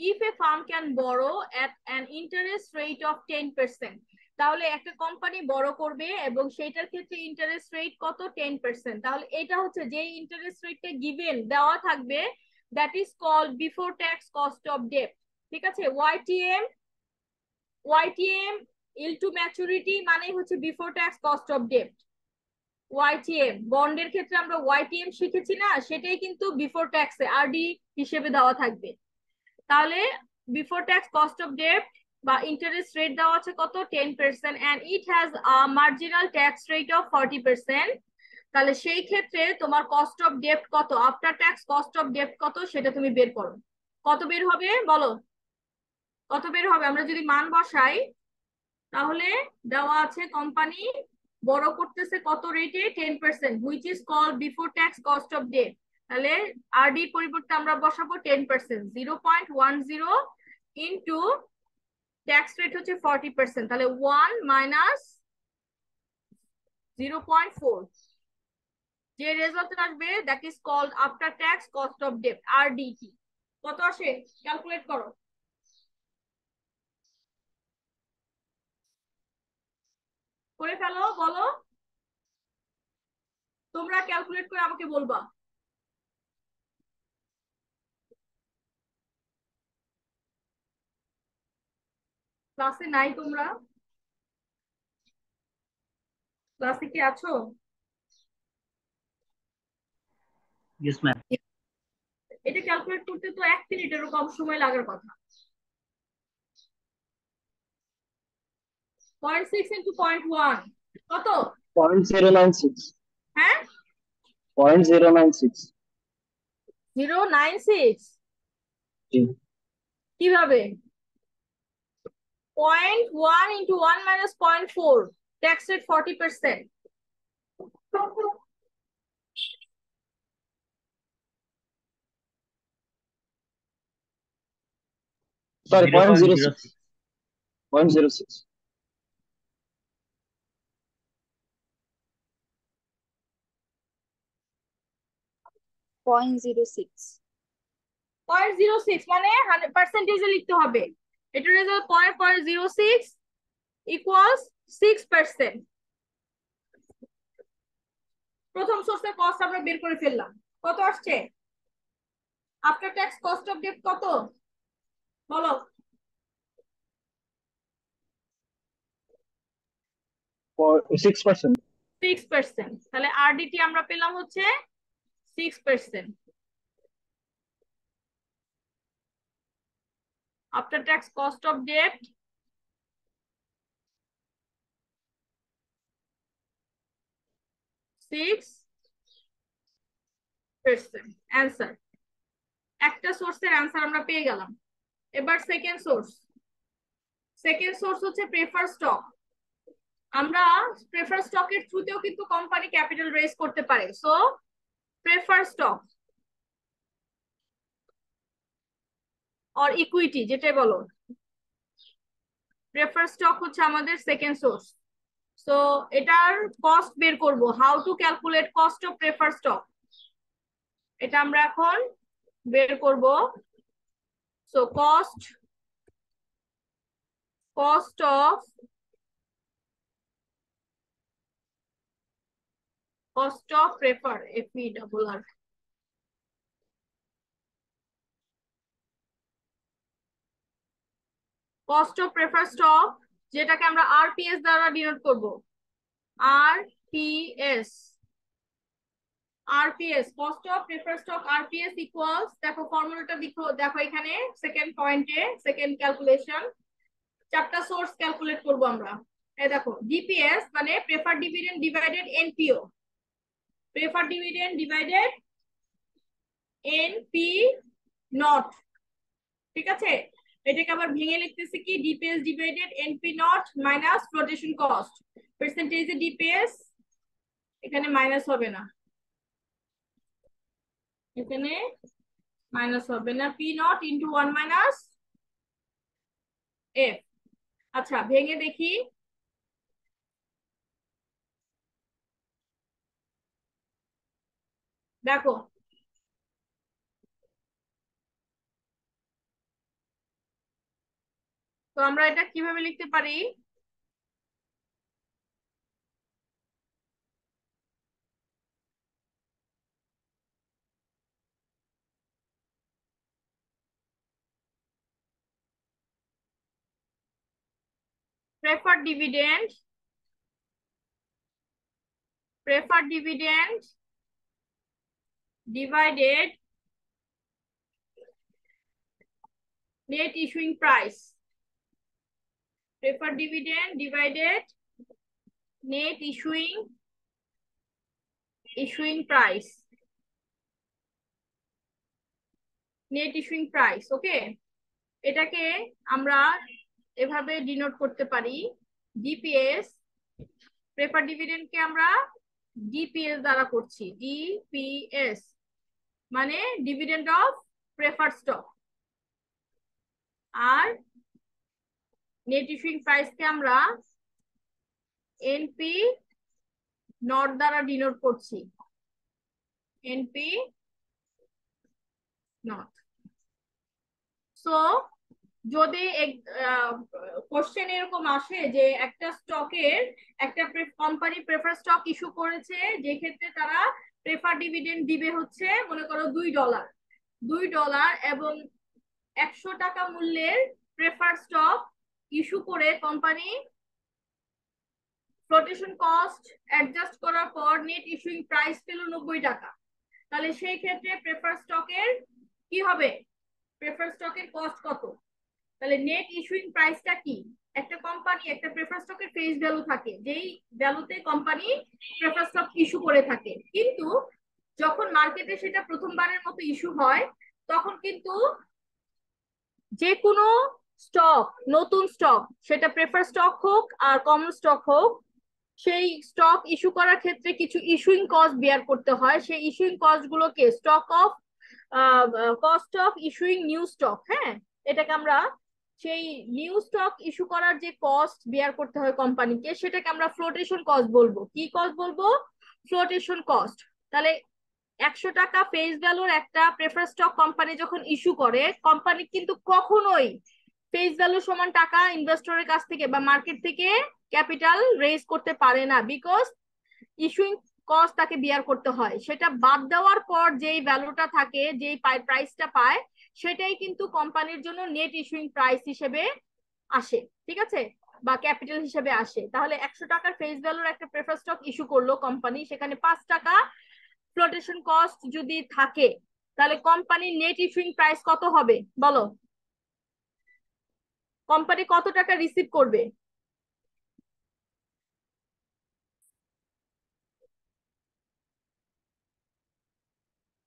if a firm can borrow at an interest rate of 10%, তাহলে একটা কোম্পানি বড় করবে এবং সেটার ক্ষেত্রে ইন্টারেস্ট রেট কত, 10%। তাহলে এটা হচ্ছে যে ইন্টারেস্ট রেটটা গিভেন দেওয়া থাকবে, that is called before tax cost of ডেপ্ট। ঠিক আছে, ওয়াইটিএম ইল টু ম্যাচুরিটি মানে হচ্ছে বিফোর ট্যাক্স কস্ট অফ ডেপ্ট। ওয়াইটিএম বন্ডের ক্ষেত্রে আমরা ওয়াইটিএম শিখেছি না, সেটাই কিন্তু বিফোর ট্যাক্সে আরডি হিসেবে দেওয়া থাকবে। তাহলে বিফোর ট্যাক্স কস্ট অফ ডেপ্ট বা ইন্টারেস্ট রেট দেওয়া আছে কত, 10%, and it has a marginal tax rate of 40%। তাহলে সেই ক্ষেত্রে তোমার কস্ট অফ ডেপ্ট কত, আফটার ট্যাক্স কস্ট অফ ডেপ্ট কত সেটা তুমি বের করো। কত বের হবে বলো, কত বের হবে? আমরা যদি মান বসাই তাহলে দেওয়া আছে কোম্পানি বড় করতেছে কত রেটে, 10%, which is called before tax cost of debt. তাহলে আরডি পরিবর্তে আমরা বসাবো 10%, 0.10 ইন্টু ট্যাক্স রেট হচ্ছে 40%, তাহলে 1 মাইনাস 0.4, যে রেজাল্ট আসবে that is called after tax cost of debt, RDT. কত আসে ক্যালকুলেট করো, করে ফেলো, বলো তোমরা ক্যালকুলেট করে আমাকে বলবা। ক্লাসে নাই তোমরা? ক্লাসে কি আছো? Yes ma'am. এটা ক্যালকুলেট করতে তো 1 মিনিটেরও কম সময় লাগার কথা। 0.6 ইন্টু 0.1 কত? 0.096। হ্যাঁ 0.096। 0.96। কিভাবে? 0.1 into 1 minus 0.4, tax rate 40%। Sorry 0.06। 0.06। 0.06। 0.06 মানে 100% লিখতে হবে। এটার রেজাল্ট 0.06 ইকুয়ালস 6%। প্রথম সোর্সের কস্ট আমরা বের করে ফেললাম, কত আসছে? After tax cost of debt কত বলো? 6%। 6%। তাহলে আরডিটি আমরা পেলাম হচ্ছে 6%। After tax cost of debt 6%। Answer, একটা সোর্সের অ্যান্সার আমরা পেয়ে গেলাম। এবার সেকেন্ড সোর্স। সেকেন্ড সোর্স হচ্ছে প্রেফার স্টক। আমরা প্রেফার স্টকের থ্রুতেও কিন্তু কোম্পানি ক্যাপিটাল রেজ করতে পারে। So prefer stock or equity যেটাই বলো, প্রেফার স্টক হচ্ছে আমাদের সেকেন্ড সোর্স। সো এটার কস্ট বের করব, how to calculate cost of prefer stock, এটা আমরা এখন বের করব। So cost of prefer, FE double R, cost of prefer stock যেটাকে আমরা আরপিএস দ্বারা ডিনোট করব। RPS, cost of prefer stock RPS equals, দেখো ফর্মুলাটা দেখো এখানে সেকেন্ড পয়েন্টে, সেকেন্ড ক্যালকুলেশন, চারটা সোর্স ক্যালকুলেট করব আমরা। এই দেখো ডিপিএস মানে prefer dividend divided NPO, prefer dividend divided NP naught. ঠিক আছে, এটাকে আবার ভেঙে লিখতেছি কি, DPS divided NP naught minus flotation cost, পার্সেন্টেজে ডিপিএস, এখানে মাইনাস হবে না, এখানে মাইনাস হবে না, P naught into 1 minus F. আচ্ছা ভেঙে দেখি। দেখো তো আমরা এটা কিভাবে লিখতে পারি? preferred dividend divided net issuing price. Preferred dividend divided net issuing price. Net issuing price. ওকে, এটাকে আমরা এভাবে ডিনোট করতে পারি ডিপিএস। প্রেফার ডিভিডেন্ড কে আমরা ডিপিএস দ্বারা করছি, ডিপিএস মানে ডিভিডেন্ড অফ প্রেফার্ড স্টক। আর নেট ইস্যুইং প্রাইস কে আমরা এনপি নট দ্বারা ডিনোট করছি, এনপি নট। সো যদি কোশ্চেন এরকম আসে যে একটা স্টকের একটা কোম্পানি প্রেফার স্টক ইস্যু করেছে, যে ক্ষেত্রে তারা প্রেফার ডিভিডেন্ড দিবে হচ্ছে মনে করো $2 এবং 100 টাকা মূল্যের প্রেফার স্টক ইস্যু করে কোম্পানি ফ্লোটেশন কস্ট অ্যাডজাস্ট করার পর নেট ইস্যুইং প্রাইস পেল 90 টাকা, তাহলে সেই ক্ষেত্রে প্রেফার স্টকের কি হবে? প্রেফার স্টকের কস্ট কত? তাহলে নেট ইস্যুইং প্রাইসটা কি? একটা কোম্পানি একটা প্রেফার স্টকের ফেস ভ্যালু থাকে, যেই ভ্যালুতে কোম্পানি প্রেফার স্টক ইস্যু করে থাকে, কিন্তু যখন মার্কেটে সেটা প্রথমবারের মতো ইস্যু হয় তখন কিন্তু যে কোনো স্টক, নতুন স্টক, সেটা প্রেফার স্টক হোক আর কমন স্টক হোক, সেই স্টক ইস্যু করার ক্ষেত্রে কিছু ইস্যুইং কস্ট বেয়ার করতে হয়। সেই ইস্যুইং কস্ট গুলোকে cost of issuing new stock, হ্যাঁ, এটাকে আমরা সেই নিউ স্টক ইস্যু করার যে কস্ট বেয়ার করতে হয় কোম্পানিকে, সেটাকে আমরা ফ্লোটেশন কস্ট বলবো। কি কস্ট বলবো? Flotation cost. তাহলে 100 টাকা ফেস ভ্যালুর একটা প্রেফার স্টক কোম্পানি যখন ইস্যু করে, কোম্পানি কিন্তু কখনোই ফেস ভ্যালু সমান টাকা ইনভেস্টরের কাছ থেকে বা মার্কেট থেকে ক্যাপিটাল রেজ করতে পারে না, বিকজ ইস্যুইং কস্ট তাকে বিয়ার করতে হয়। সেটা বাদ দেওয়ার পর যেই ভ্যালুটা থাকে, যেই প্রাইসটা পায়, সেটাই কিন্তু কোম্পানির জন্য নেট ইস্যুইং প্রাইস হিসেবে আসে, ঠিক আছে, বা ক্যাপিটাল হিসেবে আসে। তাহলে 100 টাকার ফেস ভ্যালুর একটা প্রেফার স্টক ইস্যু করলো কোম্পানি, সেখানে 5 টাকা ফ্লোটেশন কস্ট যদি থাকে, তাহলে কোম্পানির নেট ইস্যুইং প্রাইস কত হবে বলো? কোম্পানি কত টাকা রিসিভ করবে?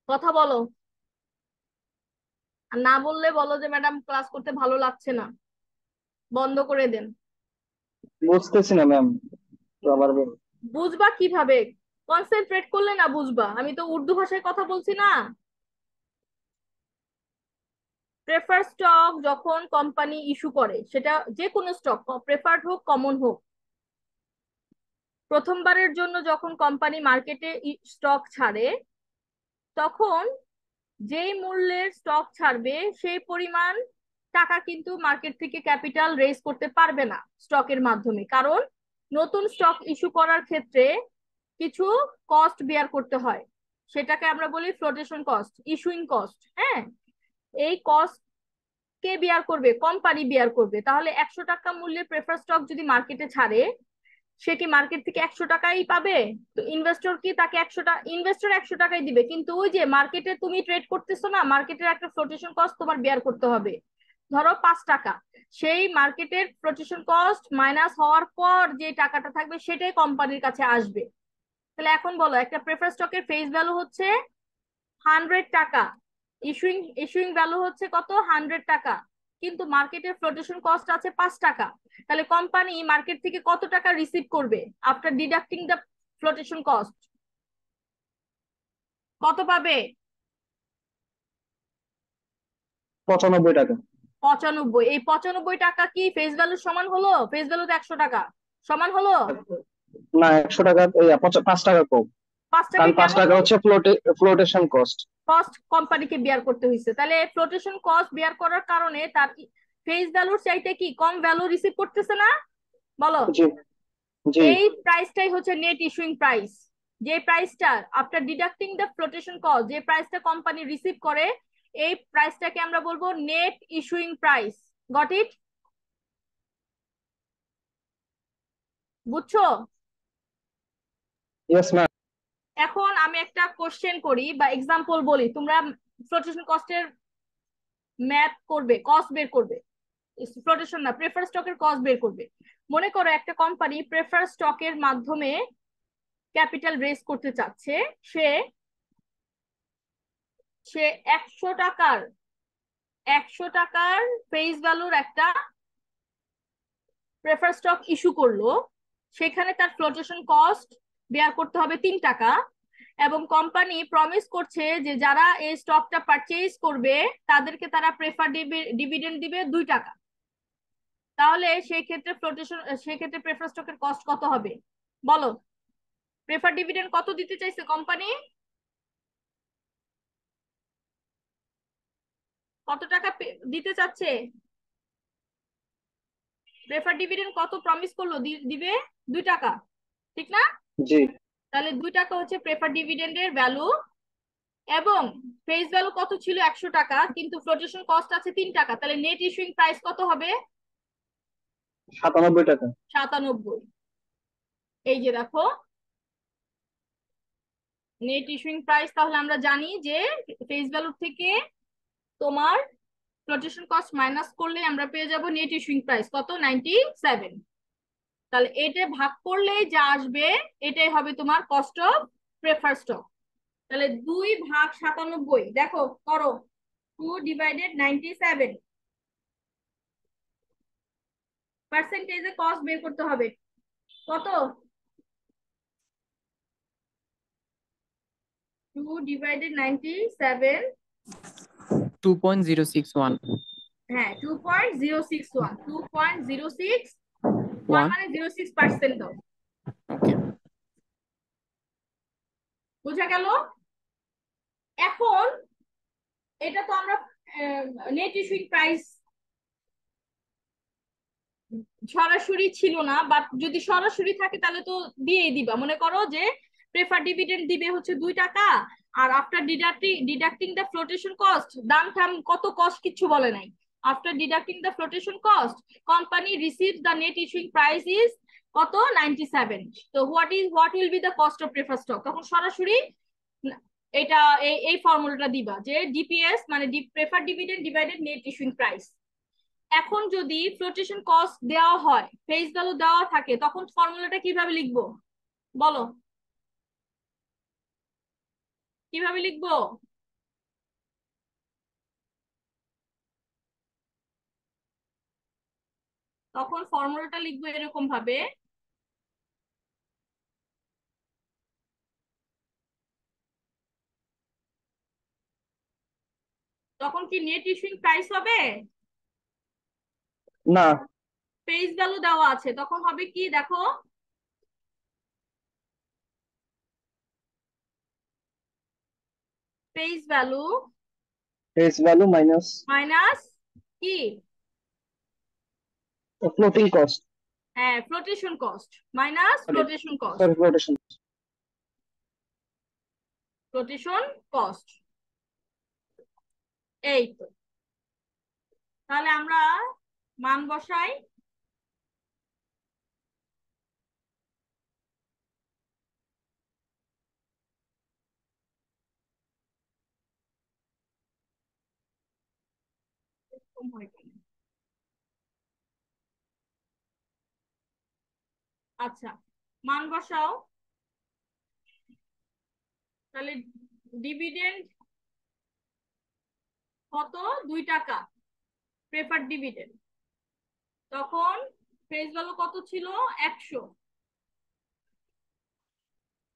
কথা বলো, আর না বললে বলো যে ম্যাডাম ক্লাস করতে ভালো লাগছে না, বন্ধ করে দেন। বুঝতেছি না ম্যাম, তো আবার বলুন। বুঝবা কিভাবে? কনসেন্ট্রেট করলে না বুঝবা। আমি তো উর্দু ভাষায় কথা বলছি না। প্রেফার স্টক যখন কোম্পানি ইস্যু করে, সেটা যে কোনো স্টক, প্রেফার্ড হোক কমন হোক, প্রথমবারের জন্য যখন কোম্পানি মার্কেটে স্টক ছাড়ে, তখন যেই মূল্যের স্টক ছাড়বে সেই পরিমাণ টাকা কিন্তু মার্কেট থেকে ক্যাপিটাল রেজ করতে পারবে না স্টকের মাধ্যমে, কারণ নতুন স্টক ইস্যু করার ক্ষেত্রে কিছু কস্ট বেয়ার করতে হয়, সেটাকে আমরা বলি ফ্লোটেশন কস্ট, ইস্যুইং কস্ট। হ্যাঁ, এই কস্ট কে বিয়ার করবে? কোম্পানি বিয়ার করবে। তাহলে 100 টাকা মূল্যের প্রেফার স্টক যদি মার্কেটে ছাড়ে, সে কি মার্কেট থেকে 100 টাকাই পাবে? তো ইনভেস্টর কি তাকে 100 টাকা, ইনভেস্টর 100 টাকাই দিবে, কিন্তু ওই যে মার্কেটে তুমি ট্রেড করতেছো না, মার্কেটের একটা ফ্লোটেশন কস্ট তোমার বিয়ার করতে হবে, ধরো 5 টাকা। সেই মার্কেটের ফ্লোটেশন কস্ট মাইনাস হওয়ার পর যে টাকাটা থাকবে সেটাই কোম্পানির কাছে আসবে। তাহলে এখন বলো, একটা প্রেফার স্টকের ফেস ভ্যালু হচ্ছে 100 টাকা, ইস্যুইং ভ্যালু হচ্ছে কত? 100 টাকা, কিন্তু মার্কেটের ফ্লোটেশন কস্ট আছে 5 টাকা। তাহলে কোম্পানি মার্কেট থেকে কত টাকা রিসিভ করবে after deducting the flotation cost? কত পাবে? 95 টাকা। 95, এই 95 টাকা কি ফেস ভ্যালু সমান হলো? ফেস ভ্যালু তো 100 টাকা, সমান হলো? না, 100 টাকা, 5 টাকা কম। 5 টাকা কারণ পাঁচ কেন? টাকা হচ্ছে ফ্লোটেশন কস্ট। কস্ট কোম্পানিকে বিয়ার করতে হয়েছে, তাহলে ফ্লোটেশন কস্ট বিয়ার করার কারণে তার ফেস ভ্যালুর চাইতে কি কম ভ্যালু রিসিভ করতেছে না? বলো। জি জি। এই প্রাইসটাই হচ্ছে নেট ইস্যুইং প্রাইস। যে প্রাইসটা after deducting the flotation cost, যে প্রাইসটা কোম্পানি রিসিভ করে, এই প্রাইসটাকে আমরা বলবো net issuing price. Got it? বুঝছো? Yes ma'am. এখন আমি একটা কোশ্চেন করি বা এক্সাম্পল বলি, তোমরা ফ্লোটেশন কস্টের ম্যাথ করবে, কস্ট বের করবে। ফ্লোটেশন না, প্রেফার স্টকের কস্ট বের করবে। মনে করো একটা কোম্পানি প্রেফার স্টকের মাধ্যমে ক্যাপিটাল রেজ করতে চাচ্ছে। সে সে 100 টাকার 100 টাকার ফেস ভ্যালুর একটা প্রেফার স্টক ইস্যু করলো। সেখানে তার ফ্লোটেশন কস্ট বেয়ার করতে হবে 3 টাকা, এবং কোম্পানি প্রমিস করছে যে যারা এই স্টকটা পারচেজ করবে তাদেরকে তারা প্রেফার ডিভিডেন্ড দিবে 2 টাকা। তাহলে সেই ক্ষেত্রে প্রেফার স্টকের কস্ট কত হবে? বলো। প্রেফার ডিভিডেন্ড কত দিতে চাইছে কোম্পানি? কত টাকা দিতে চাচ্ছে? প্রেফার ডিভিডেন্ড কত প্রমিস করলো দিবে? 2 টাকা, ঠিক না? জি। তাহলে 2 টাকা হচ্ছে প্রেফার ডিভিডেন্ডের ভ্যালু। এবং ফেস ভ্যালু কত ছিল? 100 টাকা, কিন্তু ফ্লোটেশন কস্ট আছে 3 টাকা, তাহলে নেট ইস্যুইং প্রাইস কত হবে? 97 টাকা। 97। এই যে দেখো নেট ইস্যুইং প্রাইস, তাহলে আমরা জানি যে ফেস ভ্যালু থেকে তোমার ফ্লোটেশন কস্ট মাইনাস করলে আমরা পেয়ে যাব নেট ইস্যুইং প্রাইস কত? 97। তাহলে এটা ভাগ করলেই যা আসবে এটাই হবে তোমার কস্ট অফ প্রেফার স্টক। তাহলে 2 ভাগ 97, দেখো করো, 2/97 পার্সেন্টেজে কস্ট বের করতে হবে। কত? 2/97। 2.061 হ্যাঁ, 2.061, 2.061 1। মানে 06% দাও। ওকে। বুঝা গেল? এখন এটা তো আমরা নেট ইস্যুইং প্রাইস সরাসরি ছিল না, বাট যদি সরাসরি থাকে তাহলে তো দিয়েই দিবা। মনে করো যে প্রেফার ডিভিডেন্ড দিবে হচ্ছে 2 টাকা, আর after deducting the flotation cost, দাম থাম কত কস্ট কিচ্ছু বলে নাই, after deducting the flotation cost company receives the net issuing price is কত? 97। তো what will be the cost of prefer stock? তখন সরাসরি এটা এই ফর্মুলাটা দিবা যে ডিপিএস মানে prefer dividend divided net issuing price. এখন যদি ফ্লোটেশন কস্ট দেওয়া হয়, ফেস ভ্যালু দেওয়া থাকে, তখন ফর্মুলাটা কিভাবে লিখবো? বলো, কিভাবে লিখবো? তখন ফর্মুলাটা লিখবো এরকম ভাবে, তখন কি নেট ইস্যুইং প্রাইস হবে? না। ফেস ভ্যালু দেওয়া আছে, তখন হবে কি দেখো, face value face value minus minus কি? Floating cost. হ্যাঁ, flotation cost minus sorry flotation cost. Sorry, flotation. Flotation cost. এই তো, তাহলে আমরা মান বসাই। আচ্ছা, মান বসাও। তাহলে ডিভিডেন্ড কত? 2 টাকা প্রেফার ডিভিডেন্ড। তখন ফেস ভ্যালু কত ছিল? 100,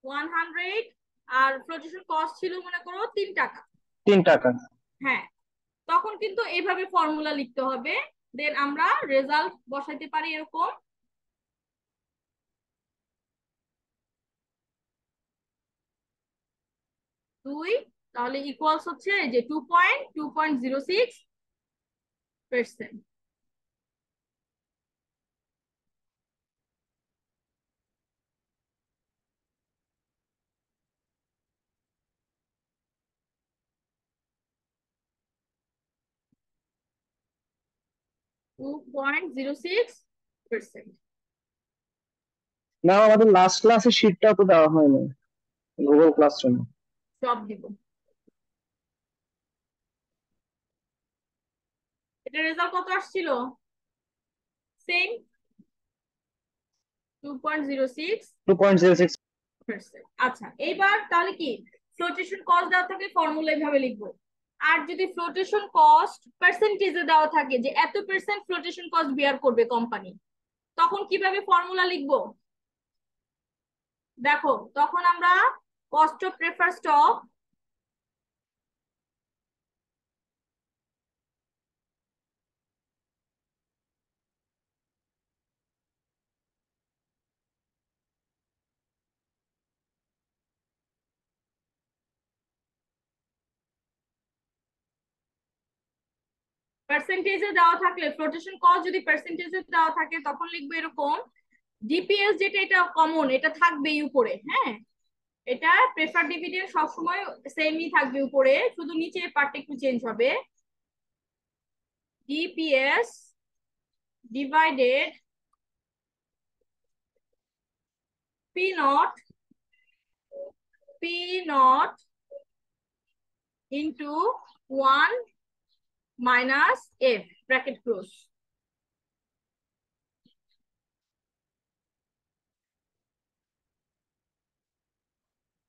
100। আর ফ্লোটেশন কস্ট ছিল মনে করো 3 টাকা। 3 টাকা। হ্যাঁ, তখন কিন্তু এইভাবে ফর্মুলা লিখতে হবে, দেন আমরা রেজাল্ট বসাইতে পারি এরকম। দুই, তাহলে ইকুয়ালস হচ্ছে যে 2.06%। 2.06%। ম্যাম আমাদের লাস্ট ক্লাসে শীটটাও তো দেওয়া হয়নি গুগল ক্লাসরুমে। সব দিব। এটা রেজাল্ট কত আসছিল? সেম 2.06%। 2.06। আচ্ছা, এইবার তাহলে কি ফ্লোটেশন কস্ট দেওয়া থাকলে ফর্মুলা এইভাবে লিখবো। আর যদি ফ্লোটেশন কস্ট পার্সেন্টেজে দেওয়া থাকে যে এত পার্সেন্ট ফ্লোটেশন কস্ট বিয়ার করবে কোম্পানি, তখন কিভাবে ফর্মুলা লিখবো? দেখো, তখন আমরা কস্ট অফ প্রেফার স্টক পার্সেন্টেজে দেওয়া থাকলে, ফ্লোটেশন কস্ট যদি পার্সেন্টেজে দেওয়া থাকে তখন লিখবো এরকম, ডিপিএস যেটা এটা কমন, এটা থাকবেই উপরে। হ্যাঁ, এটা প্রেফার ডিভিডেন্ড সবসময় সেমই থাকবে উপরে, শুধু নিচে পার্টটা একটু চেঞ্জ হবে। DPS divided P naught into 1 minus F bracket close.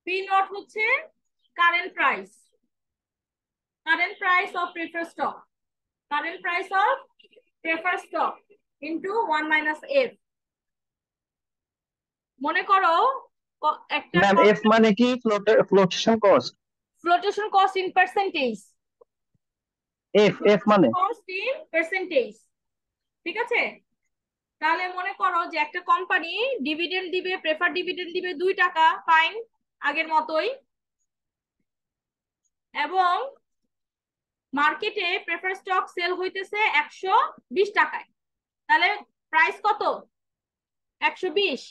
P naught হচ্ছে current price of prefer stock, into 1 minus F. মনে করো একটা ম্যাম এফ মানে কি? Flotation cost. Flotation cost in percentage. F মানে কস্ট ইন পার্সেন্টেজ, ঠিক আছে? তাহলে মনে করো যে একটা কোম্পানি ডিভিডেন্ড দিবে, প্রেফার ডিভিডেন্ড দিবে 2 টাকা, ফাইন, আগের মতোই, এবং মার্কেটে প্রেফার স্টক সেল হইতেছে 120 টাকায়। তাহলে প্রাইস কত? 120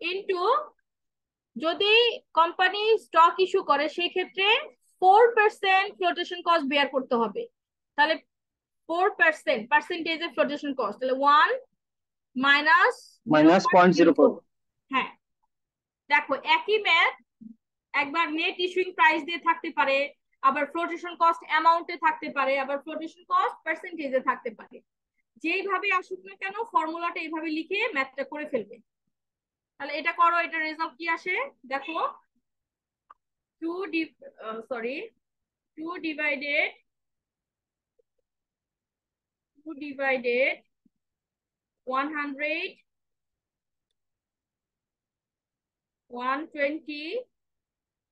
ইন্টু, যদি কোম্পানি স্টক ইস্যু করে সেই ক্ষেত্রে 4% ফ্লোটেশন কস্ট বেয়ার করতে হবে। তাহলে 4% পার্সেন্টেজে ফ্লোটেশন কস্ট, তাহলে 1 মাইনাস মাইনাস 0.04। হ্যাঁ, দেখো একই ম্যাথ, একবার নেট ইস্যুইং প্রাইস দিয়ে থাকতে পারে, আবার ফ্লোটেশন কস্ট অ্যামাউন্টে থাকতে পারে, আবার ফ্লোটেশন কস্ট পার্সেন্টেজে থাকতে পারে। যেইভাবে আসুক না কেন ফর্মুলাটা এইভাবে লিখে ম্যাথটা করে ফেলবে। তাহলে এটা করো, এটা রেজাল্ট কি আসে দেখো। 2 divided 100 120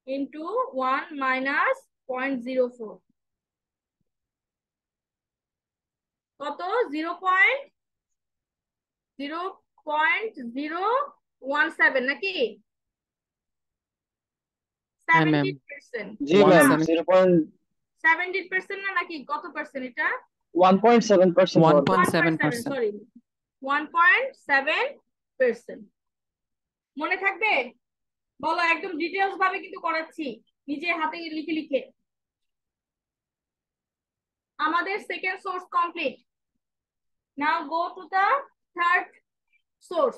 into 1 minus 0.04 কত? 0.017 নাকি? হ্যাঁ ম্যাম, 17%। জি ম্যাম 17% না নাকি কত পার্সেন্ট এটা? 1.7% 1.7%। সরি, 1.7%। মনে থাকবে? বলো, একদম ডিটেইলস ভাবে কিন্তু করাচ্ছি, নিজে হাতে লিখে লিখে। আমাদের second source complete. Now go to the third source.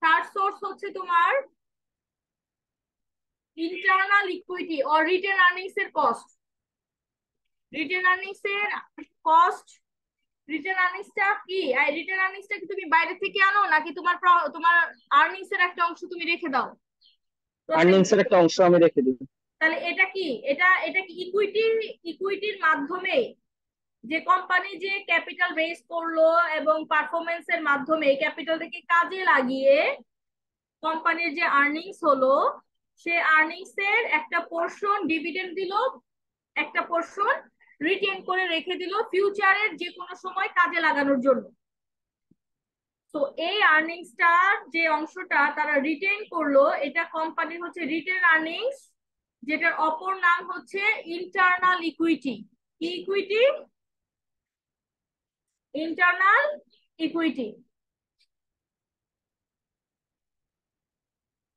Third source হচ্ছে তোমার internal equity or retain earnings এর কস্ট। রিটেন আর্নিংস এর কস্ট, রিটেন আর্নিংসটা কি? রিটেন আর্নিংসটা কি তুমি বাইরে থেকে আনো নাকি তোমার আর্নিংস এর একটা অংশ তুমি রেখে দাও? আর্নিংস এর একটা অংশ আমি রেখে দিই। তাহলে এটা কি, এটা কি ইকুইটির মাধ্যমে যে কোম্পানি যে ক্যাপিটাল রেজ করলো এবং পারফরমেন্স এর মাধ্যমে ক্যাপিটালটাকে কাজে লাগিয়ে কোম্পানির যে আর্নিংস হলো, সে আর্নিংস এর একটা পোরশন ডিভিডেন্ড দিল, একটা পোরশন রিটেন করে রেখে দিল ফিউচারের যে কোনো সময় কাজে লাগানোর জন্য। তো এই আর্নিংসটার যে অংশটা তারা রিটেন করলো, এটা কোম্পানির হচ্ছে রিটেন আর্নিংস, যেটার অপর নাম হচ্ছে ইন্টারনাল ইকুইটি। কি ইকুইটি? Internal equity.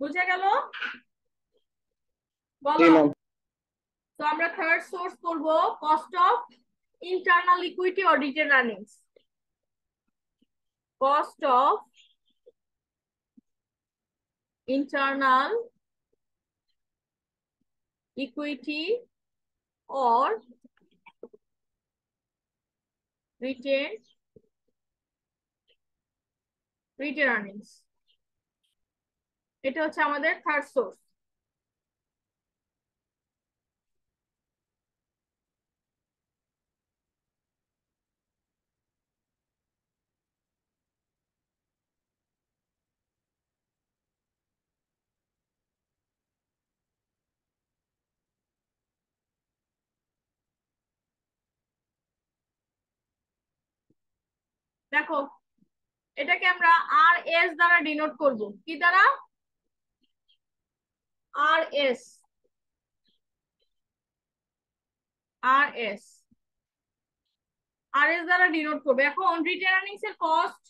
বুঝা গেল? জি বলো। ম্যাম। তো আমরা থার্ড সোর্স করব cost of internal equity or retain earnings. Cost of internal equity or retain earnings, এটা হচ্ছে আমাদের থার্ড সোর্স। দেখো, এটাকে আমরা আর এস দ্বারা ডিনোট করব। কি দ্বারা? আর এস। আর এস দ্বারা ডিনোট করবে। এখন রিটেন আর্নিংস এর কস্ট,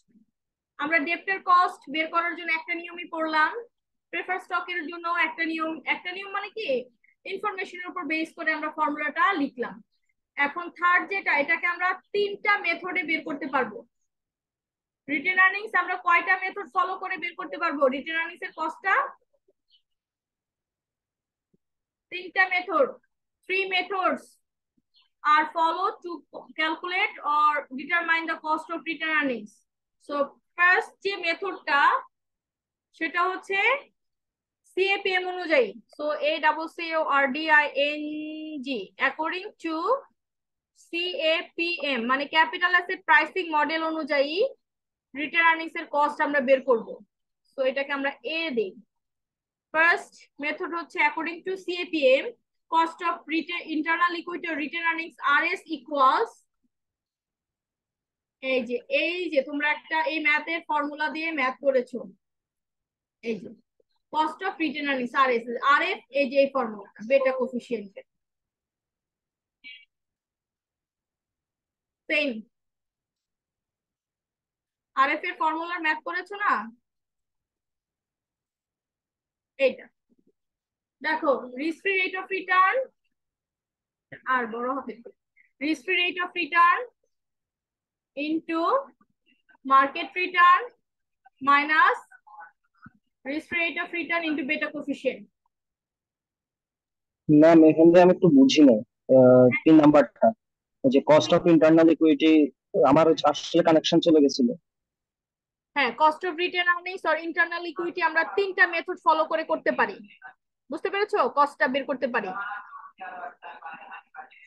আমরা ডেপ্টের কস্ট বের করার জন্য একটা নিয়মই পড়লাম, প্রেফার স্টকের জন্য একটা নিয়ম। একটা নিয়ম মানে কি, ইনফরমেশনের উপর বেস করে আমরা ফর্মুলাটা লিখলাম। এখন থার্ড যেটা, এটাকে আমরা তিনটা মেথডে বের করতে পারবো। রিটেন আর্নিংস আমরা কয়টা মেথড ফলো করে বের করতে পারবো রিটেন আর্নিংস এর কস্টটা? তিনটা method. 3 methods are followed to calculate or determine the cost of return earnings. So first যে মেথডটা, সেটা হচ্ছে CAPM অনুযায়ী। So ACCORDING according to CAPM মানে ক্যাপিটাল অ্যাসেট প্রাইসিং মডেল অনুযায়ী রিটেন আর্নিংস এর কস্ট আমরা বের করব। সো এটাকে আমরা এ দেই। ফার্স্ট মেথড হচ্ছে according two CAPM, cost of internal equity or return earnings RS equals, এই যে তোমরা একটা এই ম্যাথের ফর্মুলা দিয়ে ম্যাথ করেছো, এই যে cost of written earnings RS, RF এই যে এই ফর্মুলাটা বেটা কোফিশিয়েন্ট সেম। RF এর ফর্মুলার ম্যাথ করেছো না? এইটা দেখো, risk free rate of return, আর বড় হবে, risk free rate of return into market return minus risk rate of return into beta coefficient. Ma'am এখানে আমি একটু বুঝি না, 3 নাম্বারটা, যে কস্ট অফ ইন্টারনাল ইকুইটি, আমার আসলে কানেকশন চলে গেছিল। হ্যাঁ, কস্ট অফ রিটেন আর্নিংস আর ইন্টারনাল ইকুইটি আমরা তিনটা মেথড ফলো করে করতে পারি। বুঝতে পেরেছো? কস্টটা বের করতে পারি।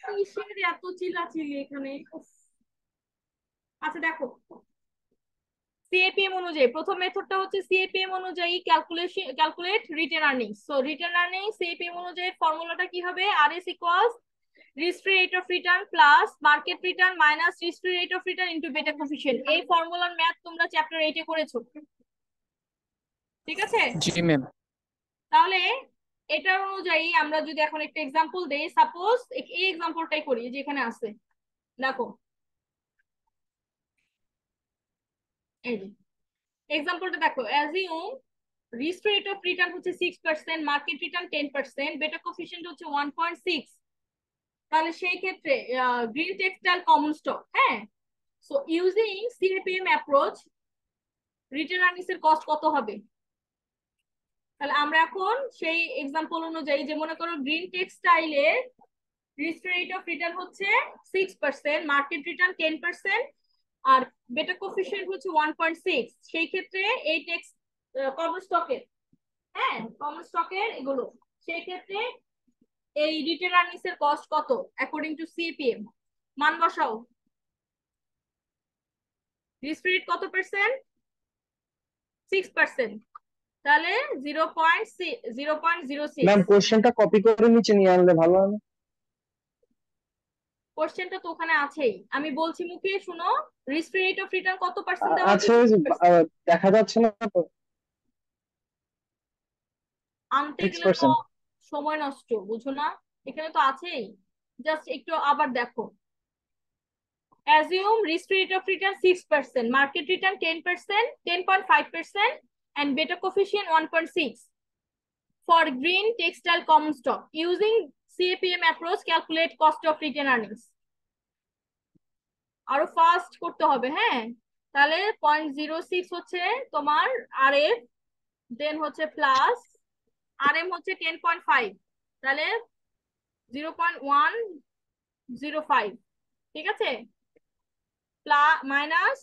কিসের এত চিল্লাচিল্লি এখানে? আচ্ছা দেখো, CAPM অনুযায়ী প্রথম মেথডটা হচ্ছে CAPM অনুযায়ী calculate written earnings. So written earnings CAPM অনুযায়ী ফর্মুলাটা কি হবে? RS equals risk free rate of return plus market return minus risk free rate of return into beta coefficient। এই ফর্মুলার ম্যাথ তোমরা চ্যাপ্টার 8 এ করেছো, ঠিক আছে? জি ম্যাম। তাহলে এটার অনুযায়ী আমরা যদি এখন একটা এক্সাম্পল দেই, সাপোজ এই এক্সাম্পলটাই করি যে এখানে আছে, দেখো এই যে এক্সাম্পলটা দেখো, assume risk rate of return হচ্ছে 6%, মার্কেট রিটার্ন 10%, বেটা কোফিশিয়েন্ট হচ্ছে 1.6। তাহলে সেই ক্ষেত্রে গ্রিন টেক্সটাইল কমন স্টক, হ্যাঁ, so using CAPM approach written earnings এর কস্ট কত হবে? তাহলে আমরা এখন সেই এক্সাম্পল অনুযায়ী, যে মনে করো গ্রিন টেক্সটাইলে রিস্ক রেট অফ রিটার্ন হচ্ছে 6%, মার্কেট রিটার্ন 10%, আর বেটা কোফিশিয়েন্ট হচ্ছে 1.6। সেই ক্ষেত্রে এই টেক্স কমন স্টকের, হ্যাঁ কমন স্টকের এগুলো, সেই ক্ষেত্রে এই রিটেন আর্নিংস এর কস্ট কত অ্যাকর্ডিং টু CAPM? মান বসাও। রিস্ক রেট কত পার্সেন্ট? 6%। তাহলে 0.06। ম্যাম কোশ্চেনটা কপি করে নিচে নিয়ে আনলে ভালো হয় না? কোশ্চেনটা তো ওখানে আছেই, আমি বলছি মুখে শুনো। Risk free rate of return কত পার্সেন্ট দেওয়া আছে? আচ্ছা, ওই যে, 6%। দেখা যাচ্ছে না তো। আনতে সিক্স গেলে তো পার্সেন্ট সময় নষ্ট, বুঝো না? এখানে তো আছেই, জাস্ট একটু আবার দেখো। Assume risk rate of return 6%, market return 10%, 10.5%, and beta coefficient 1.6 for green textile common stock. Using CAPM approach, calculate cost of return earnings. আরো ফাস্ট করতে হবে, হ্যাঁ? তাহলে 0.06 হচ্ছে তোমার RF, দেন হচ্ছে প্লাস RM হচ্ছে 10.5, তাহলে 0.105, ঠিক আছে, প্লাস মাইনাস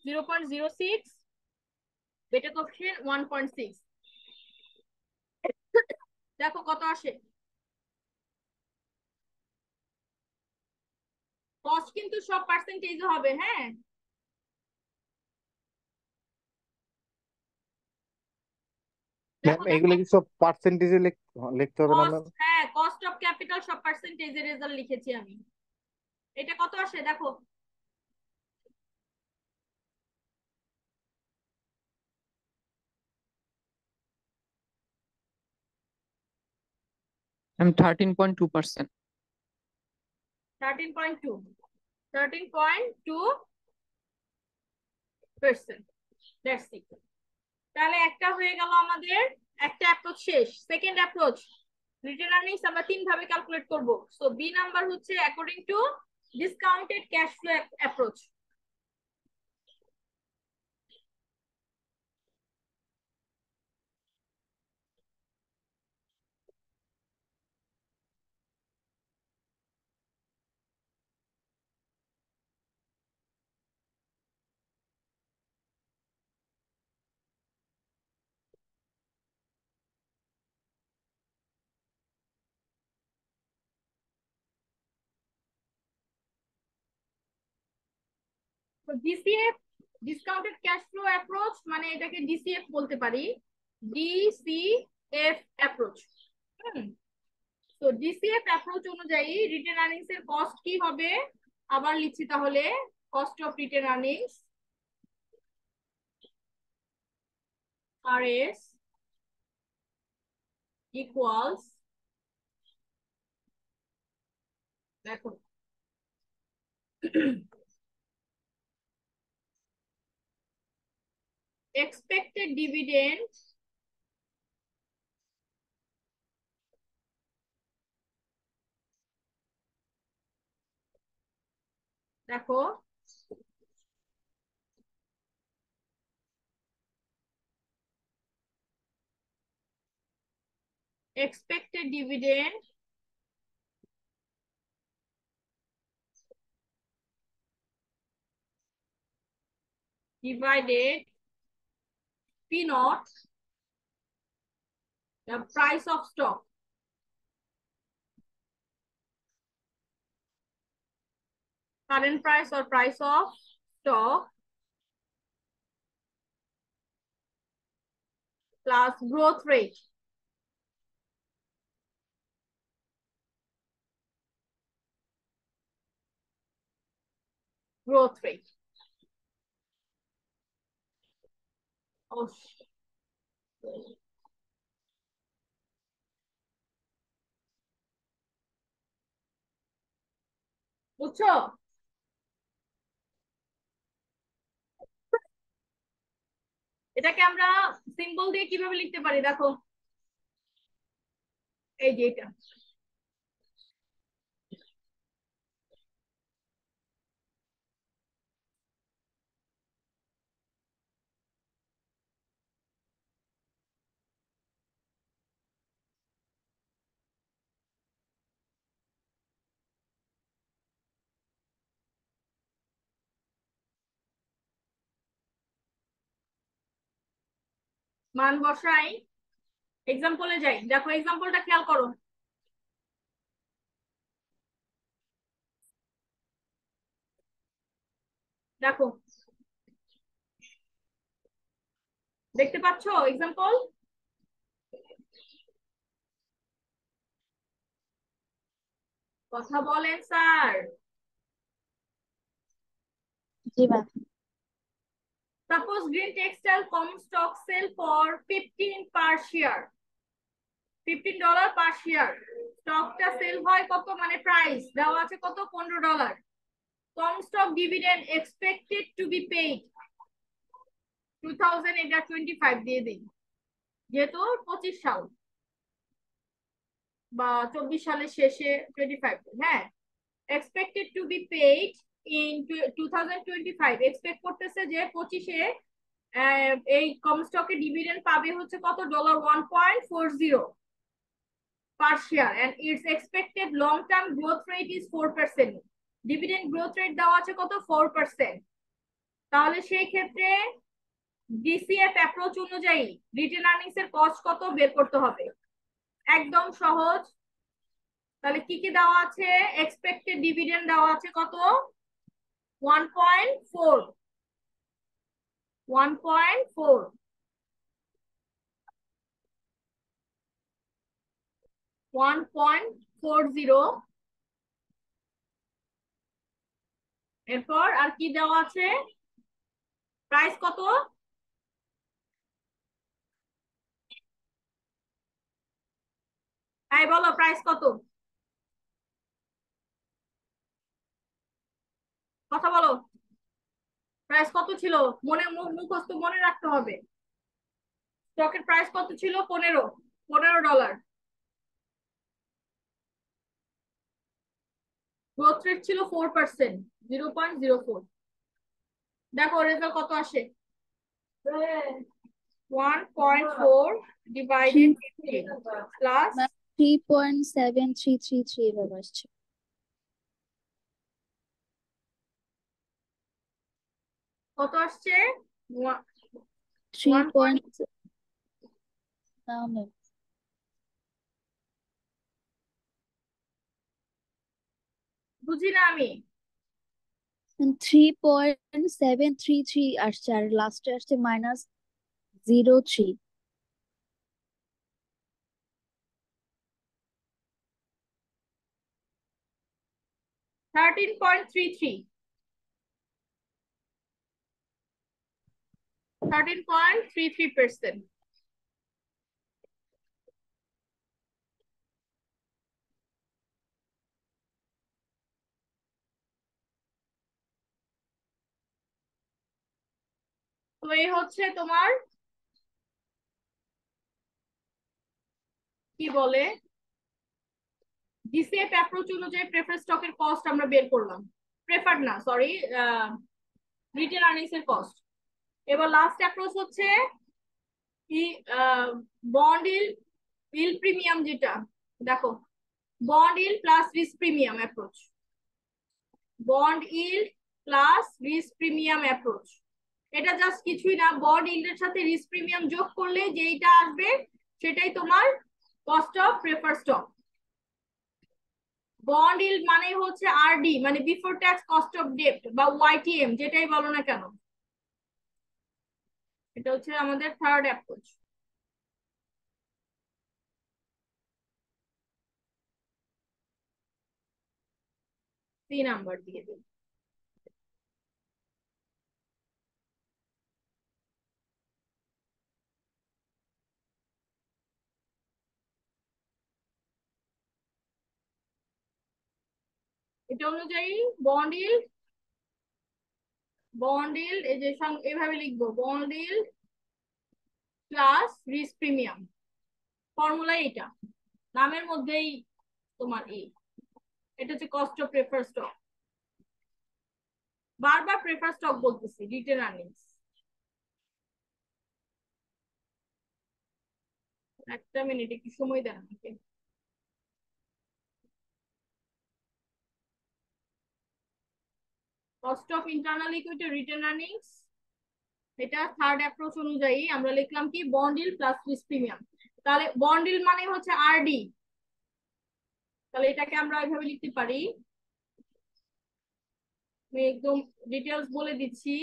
0.06, বেটা কোফিশিয়েন্ট 1.6, দেখো কত আসে। কস্ট কিন্তু সব পার্সেন্টেজ হবে, হ্যাঁ? ম্যাম, দেখো দেখো, এগুলো কি সব পার্সেন্টেজে লিখতে হবে না কস্ট, ম্যাম? হ্যাঁ কস্ট অফ ক্যাপিটাল সব পার্সেন্টেজে রেজাল্ট লিখেছি আমি। এটা কত আসে দেখো। ম্যাম 13.2%। 13.2, 13.2%, that's it. তাহলে একটা হয়ে গেল আমাদের, একটা অ্যাপ্রোচ শেষ। সেকেন্ড অ্যাপ্রোচ, রিটেন আর্নিংস আমরা তিন ভাবে ক্যালকুলেট করব। সো বি নাম্বার হচ্ছে according to discounted cash flow approach. তো DCF, discounted cash flow approach, মানে এটাকে ডিসিএফ বলতে পারি, ডিসিএফ অ্যাপ্রোচ। তো ডিসিএফ অ্যাপ্রোচ অনুযায়ী রিটেন আর্নিংস এর কস্ট কি হবে, আবার লিখছি তাহলে। Cost of written earnings, RS equals, দেখো expected dividend দেখো expected dividend divided P naught, the price of stock, current price or price of stock, plus growth rate, growth rate. Oh, বুঝছো? এটাকে আমরা সিম্বল দিয়ে কিভাবে লিখতে পারি দেখো, এই যে এটা। মান বসাই, এক্সাম্পলে যাই, দেখো এক্সাম্পলটা খেয়াল করো। দেখো, দেখতে পাচ্ছো এক্সাম্পল? কথা বলেন sir. G ma'am. Suppose Green Textile common stock sell for 15 per share, $15 per share। স্টকটা সেল হয় কত, মানে প্রাইস দেওয়া আছে কত, $15। Common stock dividend expected to be paid 2025 দিয়ে দিন, যেহেতু 25 সাল বা 24 সালের শেষে 25, হ্যাঁ। Expected to be paid in 2025, expect করতেছে যে 25-এ এই কমন স্টকে ডিভিডেন্ড পাবে হচ্ছে কত, $1.40 per share and its expected long term growth rate is 4%। Dividend growth rate দেওয়া আছে কত, 4%। তাহলে সেই ক্ষেত্রে ডিসিএফ অ্যাপ্রোচ অনুযায়ী রিটেন আর্নিংস এর কস্ট কত বের করতে হবে, একদম সহজ। তাহলে কি কি দেওয়া আছে, এক্সপেক্টেড ডিভিডেন্ড দেওয়া আছে কত, 1.4, 1.4, 1.40। এরপর আর কি দেওয়া আছে, প্রাইস কত, এই বলো প্রাইস কত, কথা বলো। প্রাইস কত ছিল, মনে মুখস্থ মনে রাখতে হবে। স্টকের প্রাইস কত ছিল, $15। গ্রোথ রেট ছিল 4%, 0.04। দেখো রেজাল্ট কত আসে, 1.4 ডিভাইডেড 15 প্লাস 3.7333 এভাবে আসছে। কত আসছে, 3 1. পয়েন্ট না ম্যাম, বুঝি না আমি। 3.733 আসছে আর লাস্টে আসছে -03। 13.33, 13.33%। তো এই হচ্ছে তোমার কি বলে, ডিসিএফ অ্যাপ্রোচ অনুযায়ী প্রেফার স্টকের কস্ট আমরা বের করলাম, প্রেফার্ড না সরি, রিটেন আর্নিংস এর কস্ট। এবার লাস্ট অ্যাপ্রোচ হচ্ছে কি, বন্ড ইল্ড প্রিমিয়াম, যেটা দেখো bond yield plus risk premium approach, bond yield plus risk premium approach. এটা জাস্ট কিছুই না, বন্ড ইল্ডের সাথে রিস্ক প্রিমিয়াম যোগ করলে যেইটা আসবে সেটাই তোমার cost of prefer stock. Bond yield মানে হচ্ছে আরডি, মানে before tax cost of debt বা ওয়াইটিএম, যেটাই বলো না কেন। এটা হচ্ছে আমাদের থার্ড অ্যাপ্রোচ। সি নাম্বার দিয়ে দিন। এটা অনুযায়ী বন্ড ইল্ড এই যে এভাবে লিখবো, bond yield plus risk premium, formula এটা নামের মধ্যেই তোমার এটা হচ্ছে কস্ট অফ প্রেফার স্টক। বারবার প্রেফার স্টক বলতেছি, রিটেন আর্নিংস। একটা মিনিট একটু সময় দেন আমাকে। Cost of internal equity written earnings, এটা থার্ড অ্যাপ্রোচ অনুযায়ী আমরা লিখলাম কি, bond yield plus risk premium. তাহলে বন্ড ইল্ড মানে হচ্ছে আরডি, তাহলে এটাকে আমরা এইভাবে লিখতে পারি, আমি একদম ডিটেলস বলে দিচ্ছি,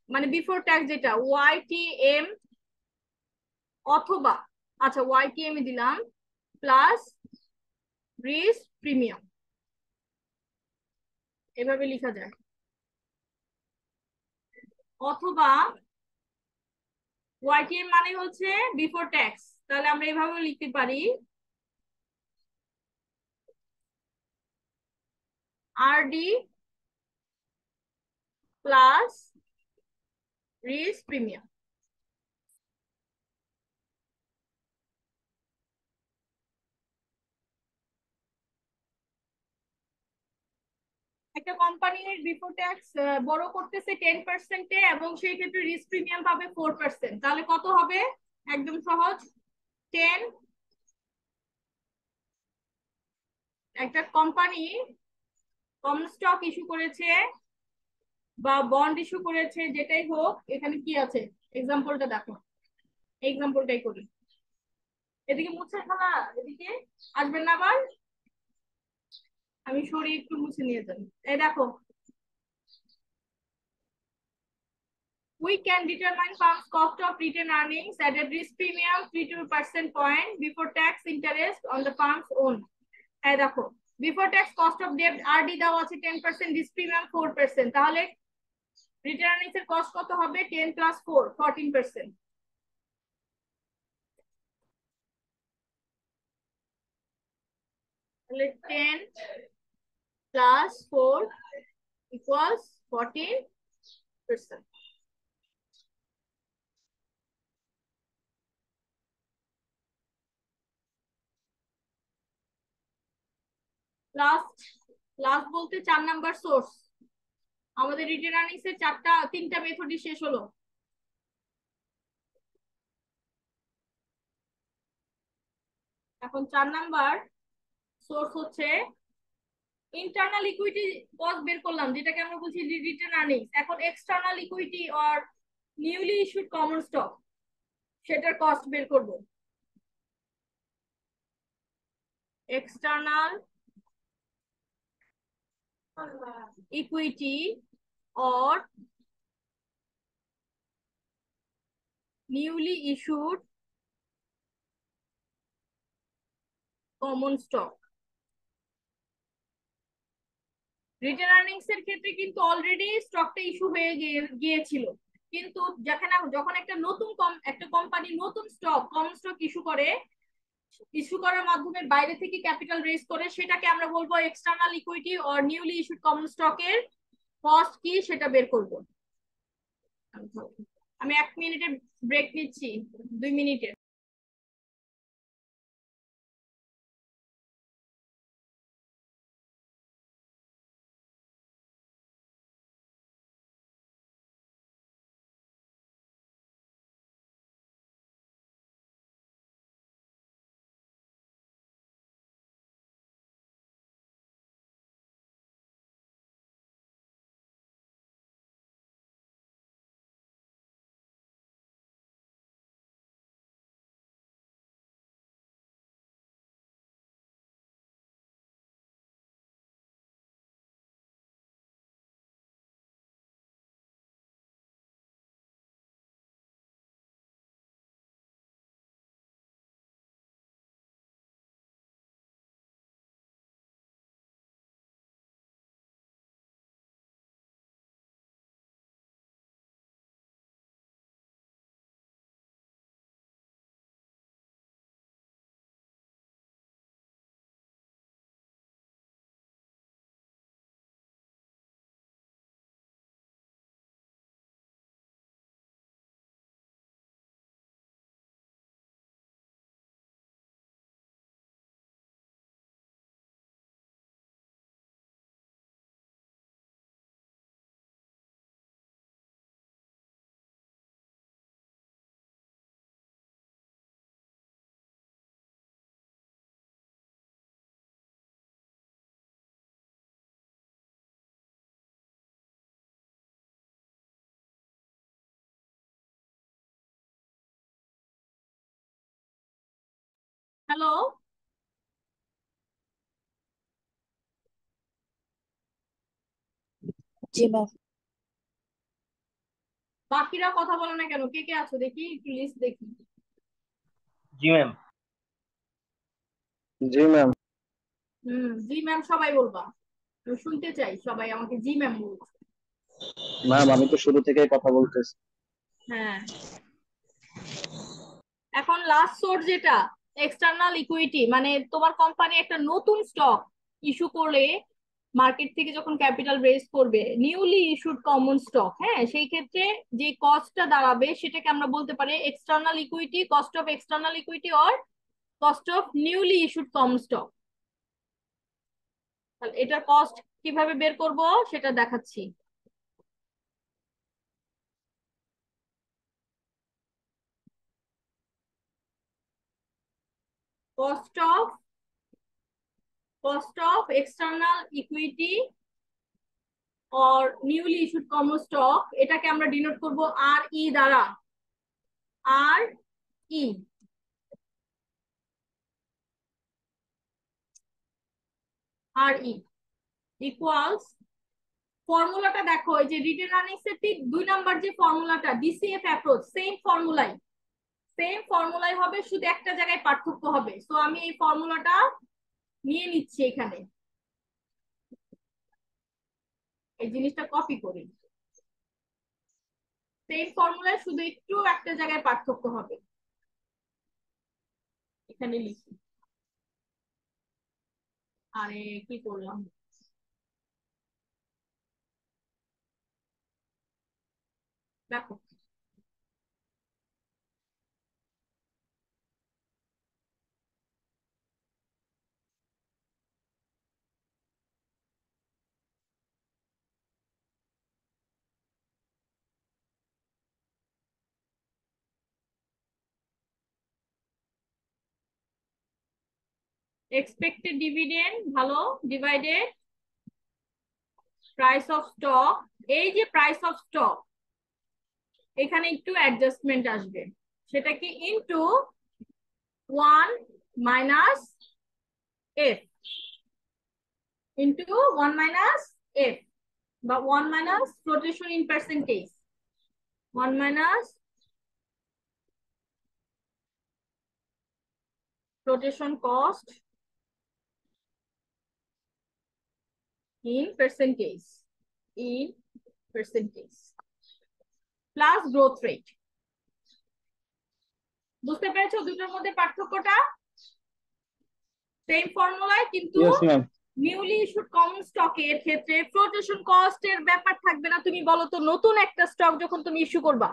মানে বিফোর ট্যাক্স যেটা ওয়াইটিএম, অথবা আচ্ছা ওয়াইটিএম দিলাম প্লাস রিস্ক প্রিমিয়াম, এভাবে লেখা যায়। অথবা ওয়াইটিএম মানে হচ্ছে বিফোর ট্যাক্স, তাহলে আমরা এভাবেও লিখতে পারি আরডি প্লাস রিস্ক প্রিমিয়াম। একটা কোম্পানির বিফোর ট্যাক্স বড় করতেছে 10%-এ এবং সেই ক্ষেত্রে রিস্ক প্রিমিয়াম পাবে 4%, তাহলে কত হবে? একদম সহজ, 10। একটা কোম্পানি কমন স্টক ইস্যু করেছে বা বন্ড ইস্যু করেছে, যেটাই হোক, এখানে কি আছে এক্সাম্পলটা দেখো, এক্সাম্পলটাই করি। এদিকে মুছে ফেলা, এদিকে আসবেন না আবার, আমি সরিয়ে একটু মুছে নিয়ে যাই। এই দেখো, we can determine firm's cost of retained earnings at a risk premium 3% point before tax interest on the firm's own. এই দেখো, before tax cost of debt RD দেওয়া আছে 10%, risk premium 4%, তাহলে রিটেন আর্নিংস এর কস্ট কত হবে? 10 plus 4, 14%। তাহলে 10 plus 4 equals 14%। Last last বলতে 4 নাম্বার সোর্স, আমাদের রিটেন আর্নিংস এর তিনটা মেথডই শেষ হলো। এখন 4 নাম্বার সোর্স হচ্ছে ইন্টারনাল ইকুইটি কস্ট বের করলাম, যেটাকে আমরা বলছি রিটেন আর্নিংস। এখন external equity or newly issued common stock, সেটার কস্ট বের করব। External equity or newly issued common stock. Written earnings এর ক্ষেত্রে কিন্তু অলরেডি স্টকটা ইস্যু হয়ে গিয়েছিল, কিন্তু যখন একটা কোম্পানি নতুন স্টক কমন স্টক ইস্যু করার মাধ্যমে বাইরে থেকে ক্যাপিটাল রেজ করে, সেটাকে আমরা বলবো external equity or newly issued common স্টকের কস্ট কি সেটা বের করব। আমি 1 মিনিটের ব্রেক নিচ্ছি, 2 মিনিটের। হ্যালো, জি ম্যাম। বাকিরা কথা বলে না কেন? কে কে আছো দেখি, একটু লিস্ট দেখি। জি ম্যাম। জি ম্যাম। জি ম্যাম সবাই বলবা, আমি শুনতে চাই সবাই আমাকে জি ম্যাম বলবো। ম্যাম আমি তো শুরু থেকেই কথা বলতেছি। হ্যাঁ, এখন লাস্ট সোর্স যেটা এক্সটার্নাল ইকুইটি, মানে তোমার কোম্পানি একটা নতুন স্টক ইস্যু করলে মার্কেট থেকে যখন ক্যাপিটাল রেজ করবে, নিউলি ইস্যুড কমন স্টক, হ্যাঁ, সেই ক্ষেত্রে যে কস্টটা দাঁড়াবে সেটাকে আমরা বলতে পারি external equity, cost of external equity or cost of newly issued common stock. তাহলে এটার কস্ট কিভাবে বের করব সেটা দেখাচ্ছি। cost of external equity or newly issued common stock, এটাকে আমরা ডিনোট করব আর ই দ্বারা, আর ই আর ই ইকুয়ালস, ফর্মুলাটা দেখো এই যে রিটেন আর্নিংস এর ঠিক 2 নাম্বার যে ফর্মুলাটা ডিসিএফ অ্যাপ্রোচ, সেম ফর্মুলাই হবে, শুধু একটা জায়গায় পার্থক্য হবে। সো আমি এই ফর্মুলাটা নিয়ে নিচ্ছি এখানে, এই জিনিসটা কপি করি। সেম ফর্মুলায় শুধু একটু একটা জায়গায় পার্থক্য হবে, এখানে লিখি। আরে কি করলাম, দেখো এক্সপেক্টেড ডিভিডেন্ড ভালো ডিভাইডেড প্রাইস অফ স্টক। এই যে প্রাইস অফ স্টক, এখানে একটু অ্যাডজাস্টমেন্ট আসবে, সেটা কি into 1 minus F, into 1 minus F, বা 1 minus flotation in percentage, 1 minus flotation cost in percentage plus growth rate। বুঝতে পেরেছো দুটোর মধ্যে পার্থক্যটা? সেম ফর্মুলায়, কিন্তু yes ma'am. Newly issued common স্টকের ক্ষেত্রে ফ্লোটেশন কস্ট এর ব্যাপার থাকবে না। তুমি বলো তো, নতুন একটা স্টক যখন তুমি ইস্যু করবা,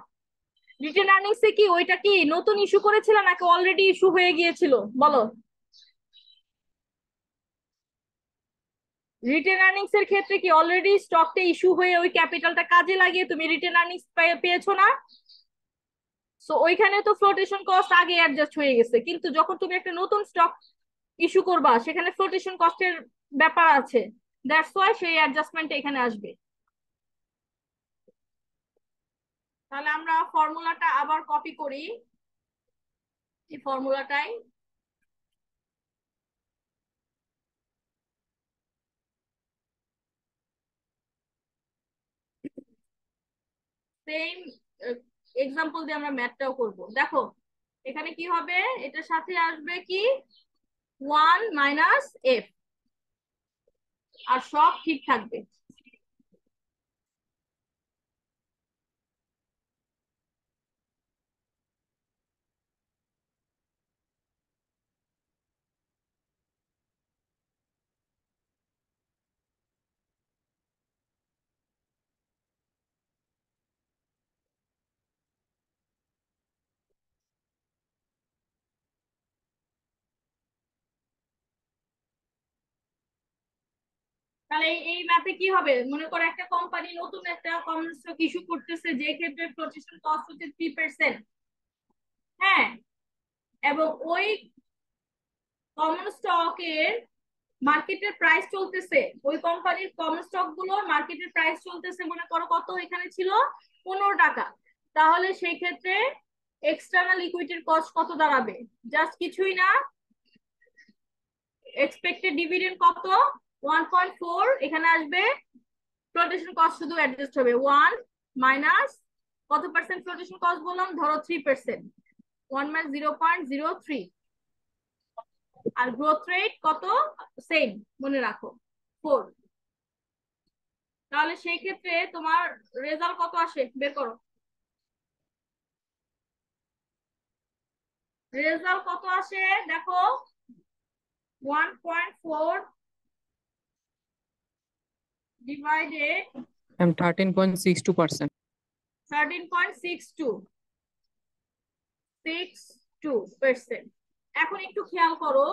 রিটেন আর্নিংস এ কি ওইটা কি নতুন ইস্যু করেছিল নাকি অলরেডি ইস্যু হয়ে গিয়েছিল? বলো। রিটেন আর্নিংস এর ক্ষেত্রে কি অলরেডি স্টকটা ইস্যু হয়ে ওই ক্যাপিটালটা কাজে লাগিয়ে তুমি রিটেন আর্নিংস পেয়েছো না? সো ওইখানে তো ফ্লোটেশন কস্ট আগে অ্যাডজাস্ট হয়ে গেছে, কিন্তু যখন তুমি একটা নতুন স্টক ইস্যু করবা সেখানে ফ্লোটেশন কস্টের ব্যাপার আছে, দ্যাটস ওয়াই সেই অ্যাডজাস্টমেন্টটা এখানে আসবে। তাহলে আমরা ফর্মুলাটা আবার কপি করি, এই ফর্মুলাটাই সেম এক্সাম্পল দিয়ে আমরা ম্যাথটাও করব। দেখো এখানে কি হবে, এটার সাথে আসবে কি 1 মাইনাস এফ, আর সব ঠিক থাকবে। তাহলে এই ম্যাথে কি হবে, মনে করো একটা কোম্পানি নতুন একটা কমন স্টক ইস্যু করতেছে, যে ক্ষেত্রে ফ্লোটেশন কস্ট হচ্ছে 3%, হ্যাঁ, এবং ওই কমন স্টকের মার্কেটের প্রাইস চলতেছে, ওই কোম্পানির কমন স্টক গুলোর মার্কেটের প্রাইস চলতেছে মনে করো কত, এখানে ছিল 15 টাকা। তাহলে সেই ক্ষেত্রে এক্সটার্নাল ইকুইটির কস্ট কত দাঁড়াবে? জাস্ট কিছুই না, এক্সপেক্টেড ডিভিডেন্ড কত 1.4, এখানে আসবে ফ্লোটেশন কস্ট শুধু অ্যাডজাস্ট হবে 1 মাইনাস কত পার্সেন্ট ফ্লোটেশন কস্ট বললাম, ধরো 3%, 1 মাইনাস 0.03, আর গ্রোথ রেট কত? সেম, মনে রাখো 4। তাহলে সেই ক্ষেত্রে তোমার রেজাল্ট কত আসে বের করো। রেজাল্ট কত আসে দেখো, 1.4 ডিভাইডেড ম্যাম 13.62%। 13.62%। এখন একটু খেয়াল করো,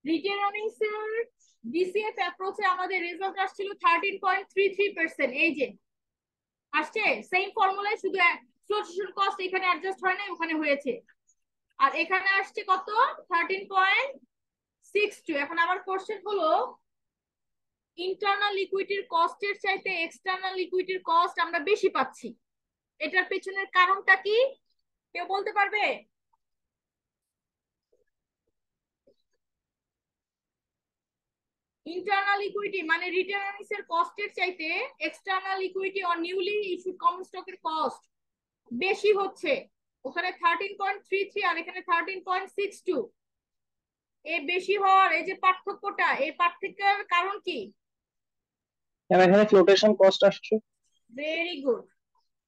রিটেন আর্নিংস এর ডিসিএফ অ্যাপ্রোচে আমাদের রেজাল্ট আসছিল 13.33%। এই যে আসছে সেম ফর্মুলায়, শুধু ফ্লোটেশন কস্ট এখানে অ্যাডজাস্ট হয় না, ওখানে হয়েছে। আর এখানে আসছে কত? 13.62। এখন আমার কোশ্চেন হলো, ইন্টারনাল লিকুইডিটির কস্টের চাইতে এক্সটার্নাল লিকুইডিটির কস্ট আমরা বেশি পাচ্ছি, এটার পেছনের কারণটা কি কেউ বলতে পারবে? ইন্টারনাল ইকুইটি মানে রিটেন আর্নিংস এর কস্টের চাইতে external equity or newly issued common স্টকের কস্ট বেশি হচ্ছে। ওখানে 13.33 আর এখানে 13.62। এই বেশি হওয়ার এই যে পার্থক্যটা, এই পার্থক্যের কারণ কি? এখানে ফ্লোটেশন কস্ট আসছে। Very good.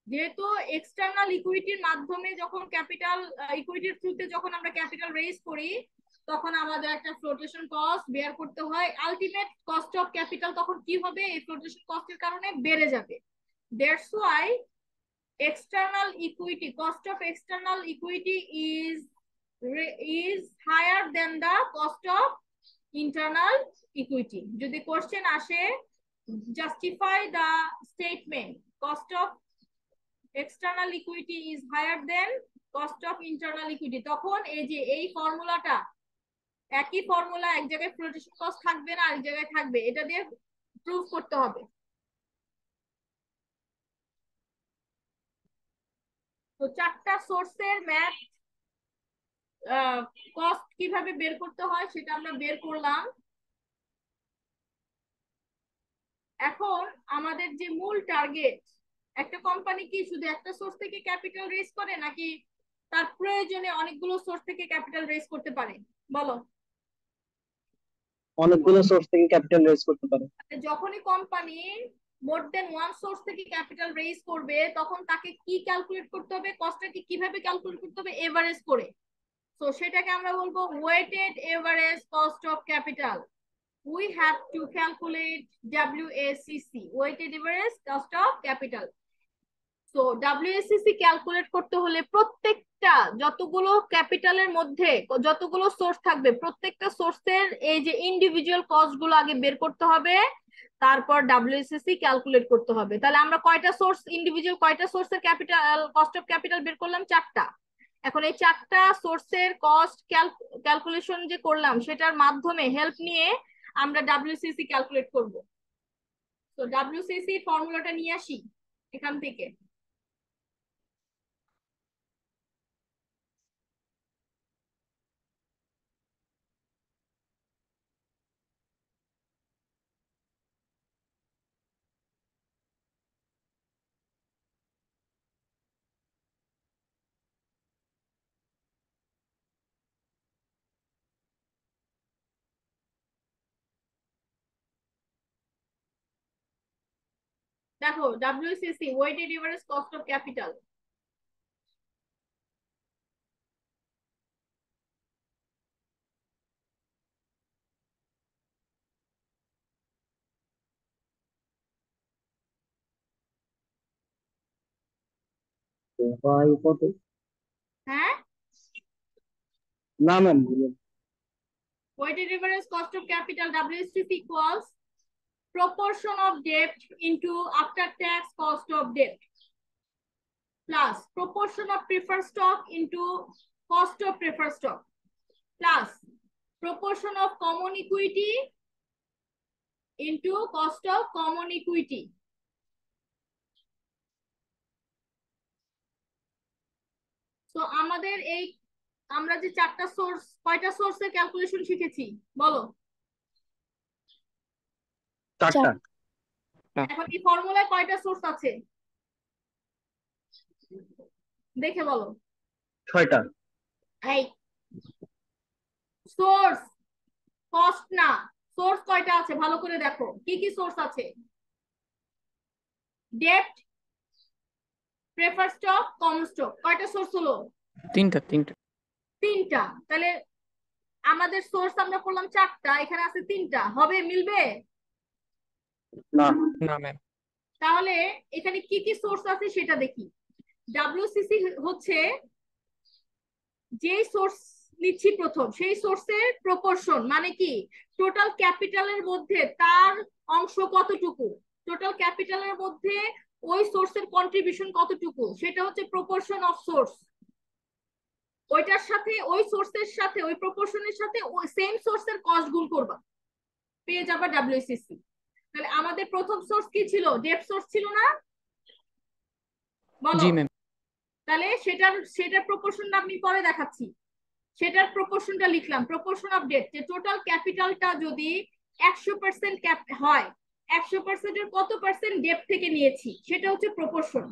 যেহেতু এক্সটার্নাল ইকুইটির মাধ্যমে যখন ক্যাপিটাল ইকুইটির থ্রুতে যখন আমরা ক্যাপিটাল রেজ করি, তখন আমাদের একটা ফ্লোটেশন কস্ট বেয়ার করতে হয়। আলটিমেট কস্ট অফ ক্যাপিটাল তখন কি হবে? এই ফ্লোটেশন কস্টের কারণে বেড়ে যাবে। That's why external equity, cost of external equity is higher than the cost of internal equity. যদি কোশ্চেন আসে justify the statement cost of external equity is higher than cost of internal equity, তখন এই যে এই ফর্মুলাটা, একই formula, এক জায়গায় ফ্লোটেশন কস্ট থাকবে না, আরেক জায়গায় থাকবে, এটা দিয়ে প্রুফ করতে হবে। তো চারটা সোর্সের ম্যাথ কস্ট কিভাবে বের করতে হয় সেটা আমরা বের করলাম। এখন আমাদের যে মূল টার্গেট, একটা কোম্পানি কি শুধু একটা সোর্স থেকে ক্যাপিটাল রেজ করে, নাকি তার প্রয়োজনে অনেকগুলো সোর্স থেকে ক্যাপিটাল রেজ করতে পারে? বলো। অনেকগুলো সোর্স থেকে ক্যাপিটাল রেজ করতে পারে। যখনই কোম্পানি মোর দেন ওয়ান সোর্স থেকে ক্যাপিটাল রেজ করবে, তখন তাকে কি ক্যালকুলেট করতে হবে? কস্টটাকে কিভাবে ক্যালকুলেট করতে হবে? এভারেজ করে। তো সেটাকে আমরা বলবো weighted average cost of capital. We have to calculate WACC, weighted average cost of capital. So WACC calculate করতে হলে প্রত্যেকটা যতগুলো ক্যাপিটালের মধ্যে যতগুলো সোর্স থাকবে, প্রত্যেকটা সোর্সের এই যে ইন্ডিভিজুয়াল কস্ট গুলো আগে বের করতে হবে, তারপর WACC ক্যালকুলেট করতে হবে। তাহলে আমরা কয়টা সোর্স, ইন্ডিভিজুয়াল কয়টা সোর্সের ক্যাপিটাল কস্ট অফ ক্যাপিটাল বের করলাম? 4টা। এখন এই 4টা সোর্সের কস্ট ক্যালকুলেশন যে করলাম, সেটার মাধ্যমে হেল্প নিয়ে আমরা WACC ক্যালকুলেট করব। তো WACC ফর্মুলাটা নিয়ে আসি এখান থেকে। দেখো WACC, weighted average cost of capital. By কত? হ্যাঁ, না ma'am, weighted average cost of capital WACC equals proportion of debt into after tax cost of debt plus proportion of preferred stock into cost of preferred stock plus proportion of common equity into cost of common equity. তো আমাদের এই আমরা যে 4টা source, কয়টা সোর্সের calculation শিখেছি বলো? 4টা। এখন এই ফর্মুলায় কয়টা সোর্স আছে দেখে বলো। 6টা। এই সোর্স, কস্ট না। সোর্স কয়টা আছে ভালো করে দেখো, কি কি সোর্স আছে? ডেপ্ট, প্রেফার স্টক, কমন স্টক। কয়টা সোর্স হলো? তিনটা। তিনটা। তাহলে আমাদের সোর্স আমরা করলাম 4টা, এখানে আছে 3টা, হবে মিলবে? না। না ম্যাম। তাহলে এখানে কি কি সোর্স আছে সেটা দেখি। ডাব্লিউসিসি হচ্ছে যেই সোর্স নিচ্ছি প্রথম, সেই সোর্সের প্রপোর্শন, মানে কি টোটাল ক্যাপিটালের মধ্যে তার অংশ কতটুকু, টোটাল ক্যাপিটালের মধ্যে ওই সোর্সের কন্ট্রিবিউশন কতটুকু, সেটা হচ্ছে প্রপোর্শন অফ সোর্স। ওইটার সাথে, ওই সোর্সের সাথে, ওই প্রপোর্শনের সাথে ওই সেম সোর্সের কস্ট গুণ করবা, পেয়ে যাবা ডাব্লিউসিসি। তাহলে আমাদের প্রথম সোর্স কি ছিল? ডেপ্ট সোর্স ছিল না? বলো। জি ম্যাম। তাহলে সেটার প্রপোর্শনটা আমি পরে দেখাচ্ছি। সেটার প্রপোর্শনটা লিখলাম, প্রপোর্শন অফ ডেট, যে টোটাল ক্যাপিটালটা যদি 100% হয়, 100%-এর কত পার্সেন্ট ডেপ্ট থেকে নিয়েছি, সেটা হচ্ছে প্রপোর্শন।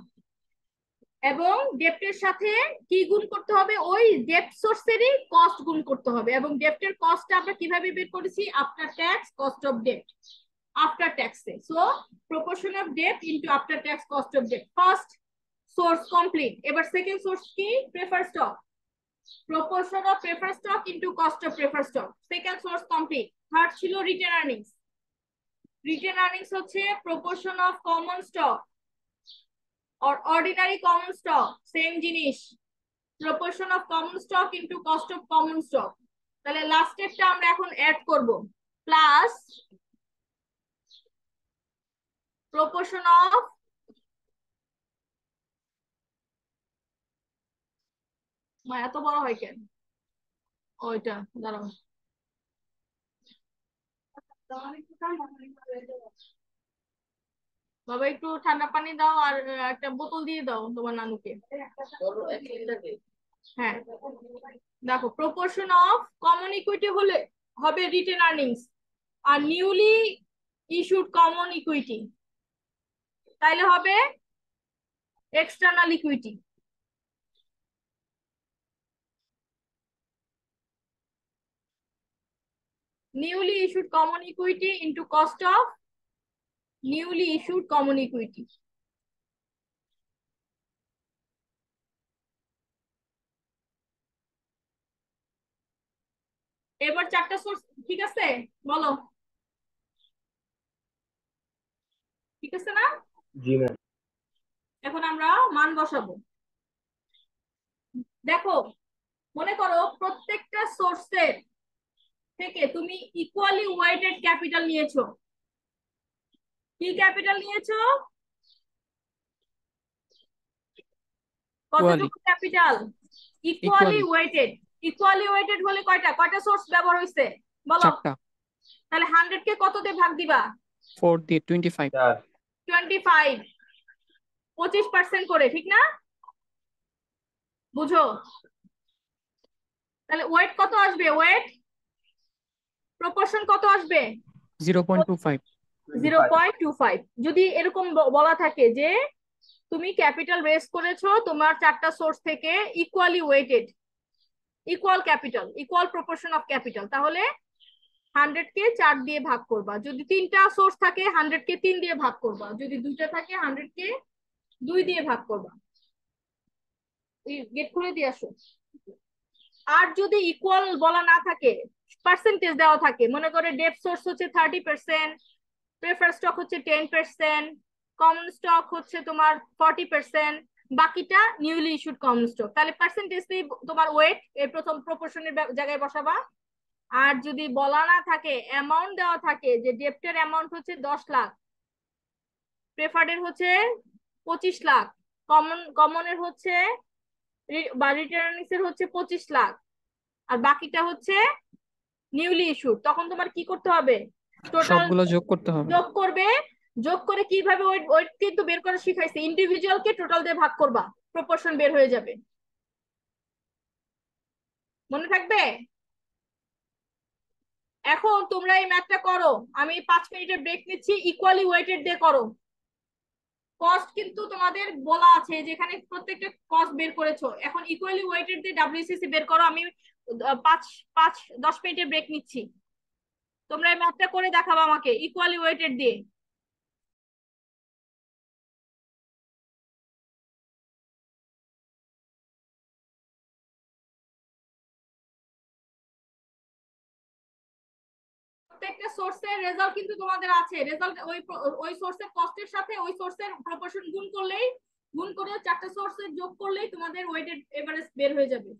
এবং ডেপ্টের সাথে কি গুণ করতে হবে? ওই ডেপ্ট সোর্সেরই কস্ট গুণ করতে হবে। এবং ডেপ্টের কস্টটা আমরা কিভাবে বের করেছি? After tax cost of ডেপ্ট, after ট্যাক্সে। So proportion of ডেপ্ট into after tax cost of ডেপ্ট। First source complete. এবার সেকেন্ড সোর্স কি? Prefer stock. Proportion of preferred stock into cost of preferred stock. Second source complete. Third ছিল retain earnings. Retain earnings হচ্ছে proportion of common stock or ordinary common stock, same জিনিস, proportion of common stock into cost of common stock. তাহলে last স্টেপটা আমরা এখন add করব, plus proportion of এত বড় হয় কেন ওইটা, দাঁড়াও বাবা, একটু ঠান্ডা পানি দাও আর একটা বোতল দিয়ে দাও তোমার নানুকে। হ্যাঁ দেখো, প্রপোর্শন অফ কমন ইকুইটি হলে হবে রিটেন আর্নিংস, আর নিউলি ইস্যুড কমন ইকুইটি তাইলে হবে external equity. Newly issued common equity into cost of newly issued common equity. এবার 4টা সোর্স ঠিক আছে, বলো ঠিক আছে না? জি ম্যাম। এখন আমরা মান বসাবো। দেখো, মনে করো প্রত্যেকটা সোর্সের থেকে তুমি ইকুয়ালি ওয়েটেড ক্যাপিটাল নিয়েছো। কি ক্যাপিটাল নিয়েছো? কতটুকু capital? Equally weighted. Equally weighted হলে কয়টা সোর্স ব্যবহার হইছে বলো? 4টা। তাহলে 100 কে কত দিয়ে ভাগ দিবা? 4 দিয়ে 25। 25, 25% করে, ঠিক না? বুঝো? তাহলে ওয়েট কত আসবে? ওয়েট প্রপোর্শন কত আসবে? 0.25। 0.25। যদি এরকম বলা থাকে যে তুমি ক্যাপিটাল রেজ করেছো তোমার 4টা সোর্স থেকে equally weighted, equal capital, equal proportion of capital, তাহলে 100 কে 4 দিয়ে ভাগ করবা। যদি 3টা সোর্স থাকে 100 কে 3 দিয়ে ভাগ করবা। যদি 2টা থাকে 100 কে 2 দিয়ে ভাগ করবা। গেট খুলে দিয়ে আসো। আর যদি ইকুয়াল বলা না থাকে, পার্সেন্টেজ দেওয়া থাকে, মনে করে ডেপ্ট সোর্স হচ্ছে 30%, প্রেফার স্টক হচ্ছে 10%, কমন স্টক হচ্ছে তোমার 40%, বাকিটা নিউলি ইস্যুড কমন স্টক, তাহলে পার্সেন্টেজ দিয়ে তোমার ওয়েট এই প্রথম প্রপোর্শনের জায়গায় বসাবা। আর যদি বলা না থাকে, অ্যামাউন্ট দেওয়া থাকে যে ডেপ্টের অ্যামাউন্ট হচ্ছে 10 লাখ, প্রেফার্ডের হচ্ছে 25 লাখ, কমনের হচ্ছে বা রিটার্নিংস এর হচ্ছে 25 লাখ, আর বাকিটা হচ্ছে নিউলি ইস্যুড, তখন তোমার কি করতে হবে? টোটাল সবগুলো যোগ করতে হবে। যোগ করবে। যোগ করে কিভাবে ওয়েট কিন্তু বের করা শিখাইছে, ইন্ডিভিজুয়াল কে টোটাল দিয়ে ভাগ করবা, প্রপোর্শন বের হয়ে যাবে। মনে থাকবে? এখন তোমরা এই ম্যাথটা করো, আমি 5 মিনিটের ব্রেক নিচ্ছি, ইকুয়ালি ওয়েটেড দিয়ে করো। কস্ট কিন্তু তোমাদের বলা আছে যেখানে প্রত্যেকটা কস্ট বের করেছো, এখন ইকুয়ালি ওয়েটেড দিয়ে ডাব্লিউসিসি বের করো। আমি পাঁচ পাঁচ 10 মিনিটের ব্রেক নিচ্ছি। তোমরা এই ম্যাথটা করে দেখাবো আমাকে ইকুয়ালি ওয়েটেড দিয়ে। প্রত্যেকটা সোর্সের রেজাল্ট কিন্তু তোমাদের আছে। রেজাল্ট ওই সোর্সের কস্টের সাথে ওই সোর্সের প্রপোর্শন গুণ করে 4টা সোর্সের যোগ করলেই তোমাদের ওয়েটেড এভারেজ বের হয়ে যাবে।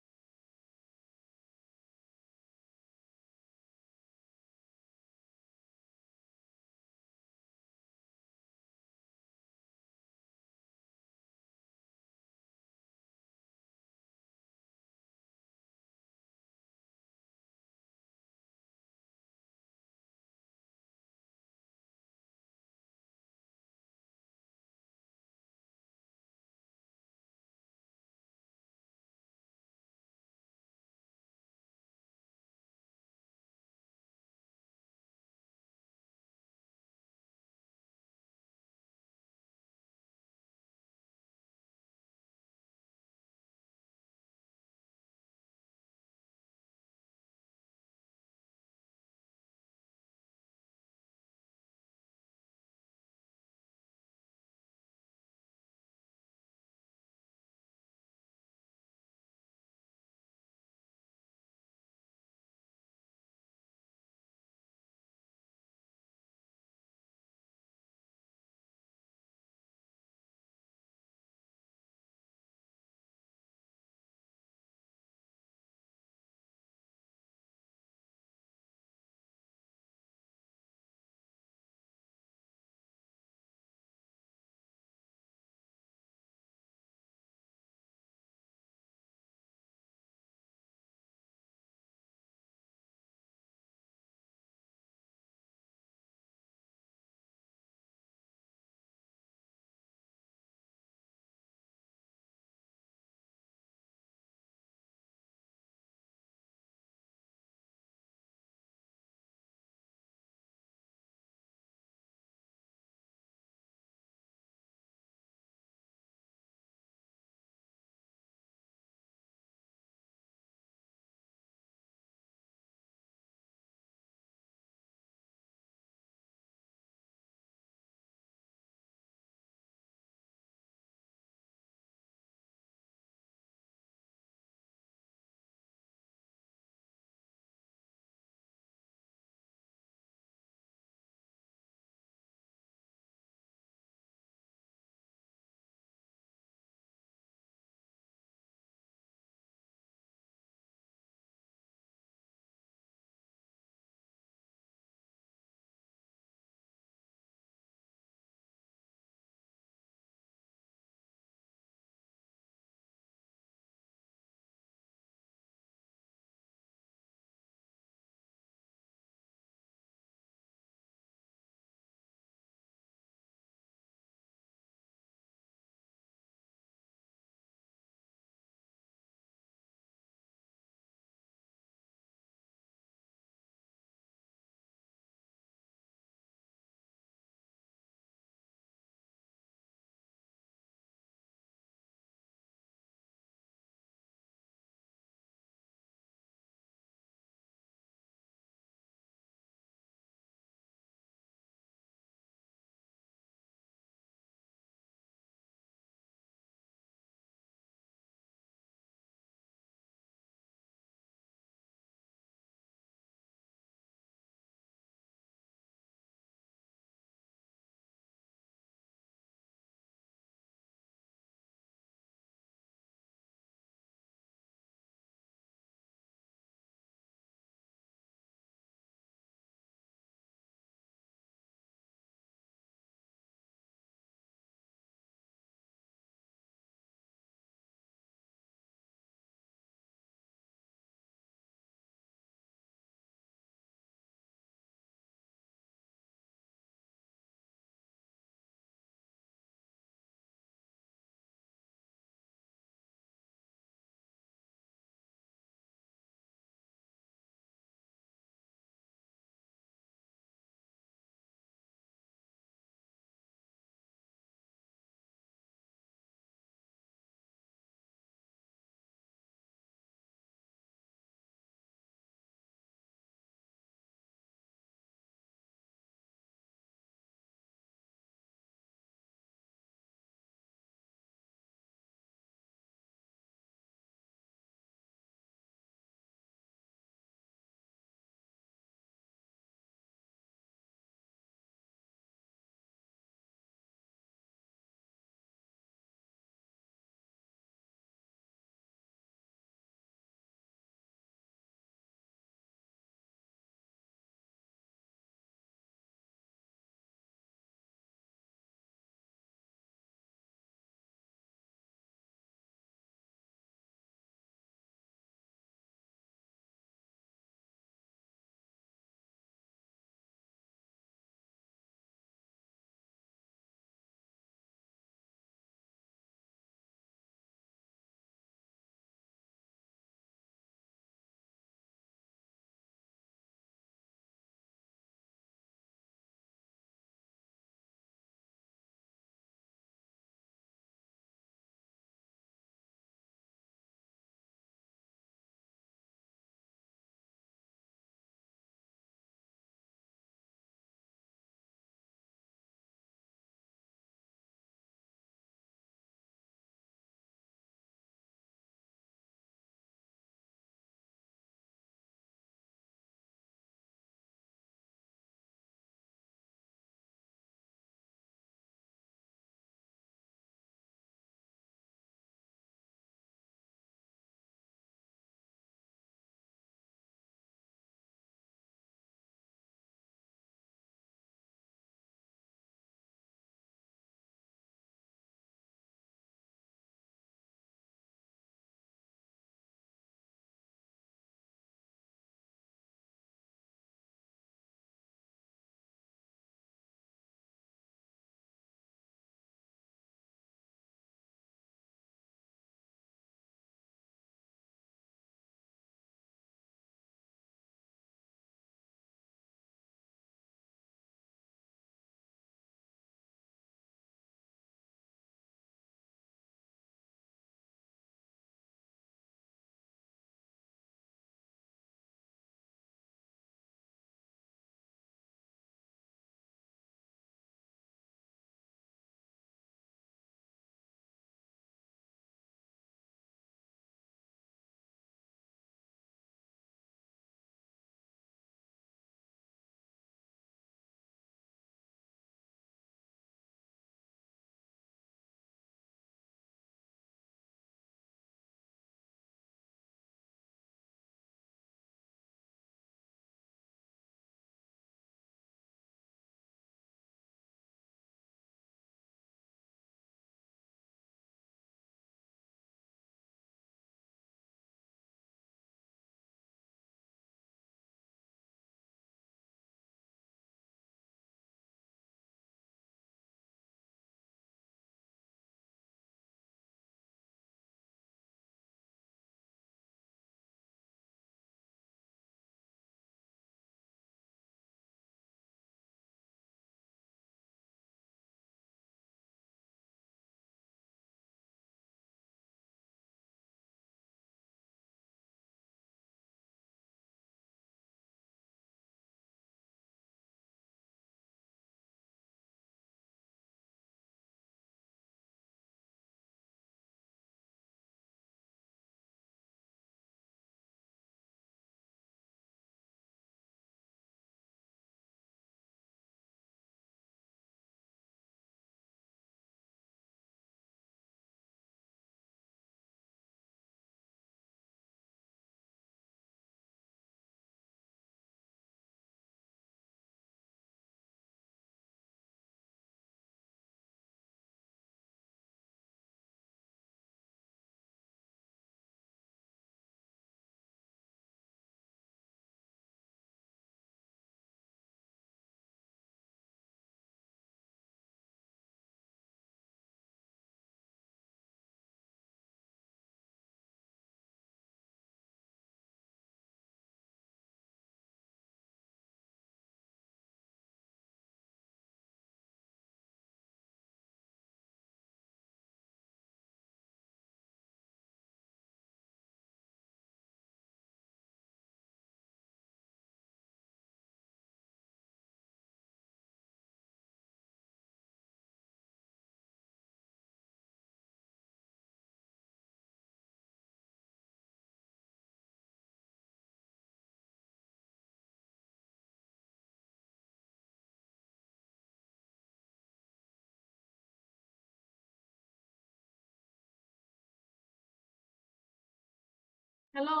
হ্যালো,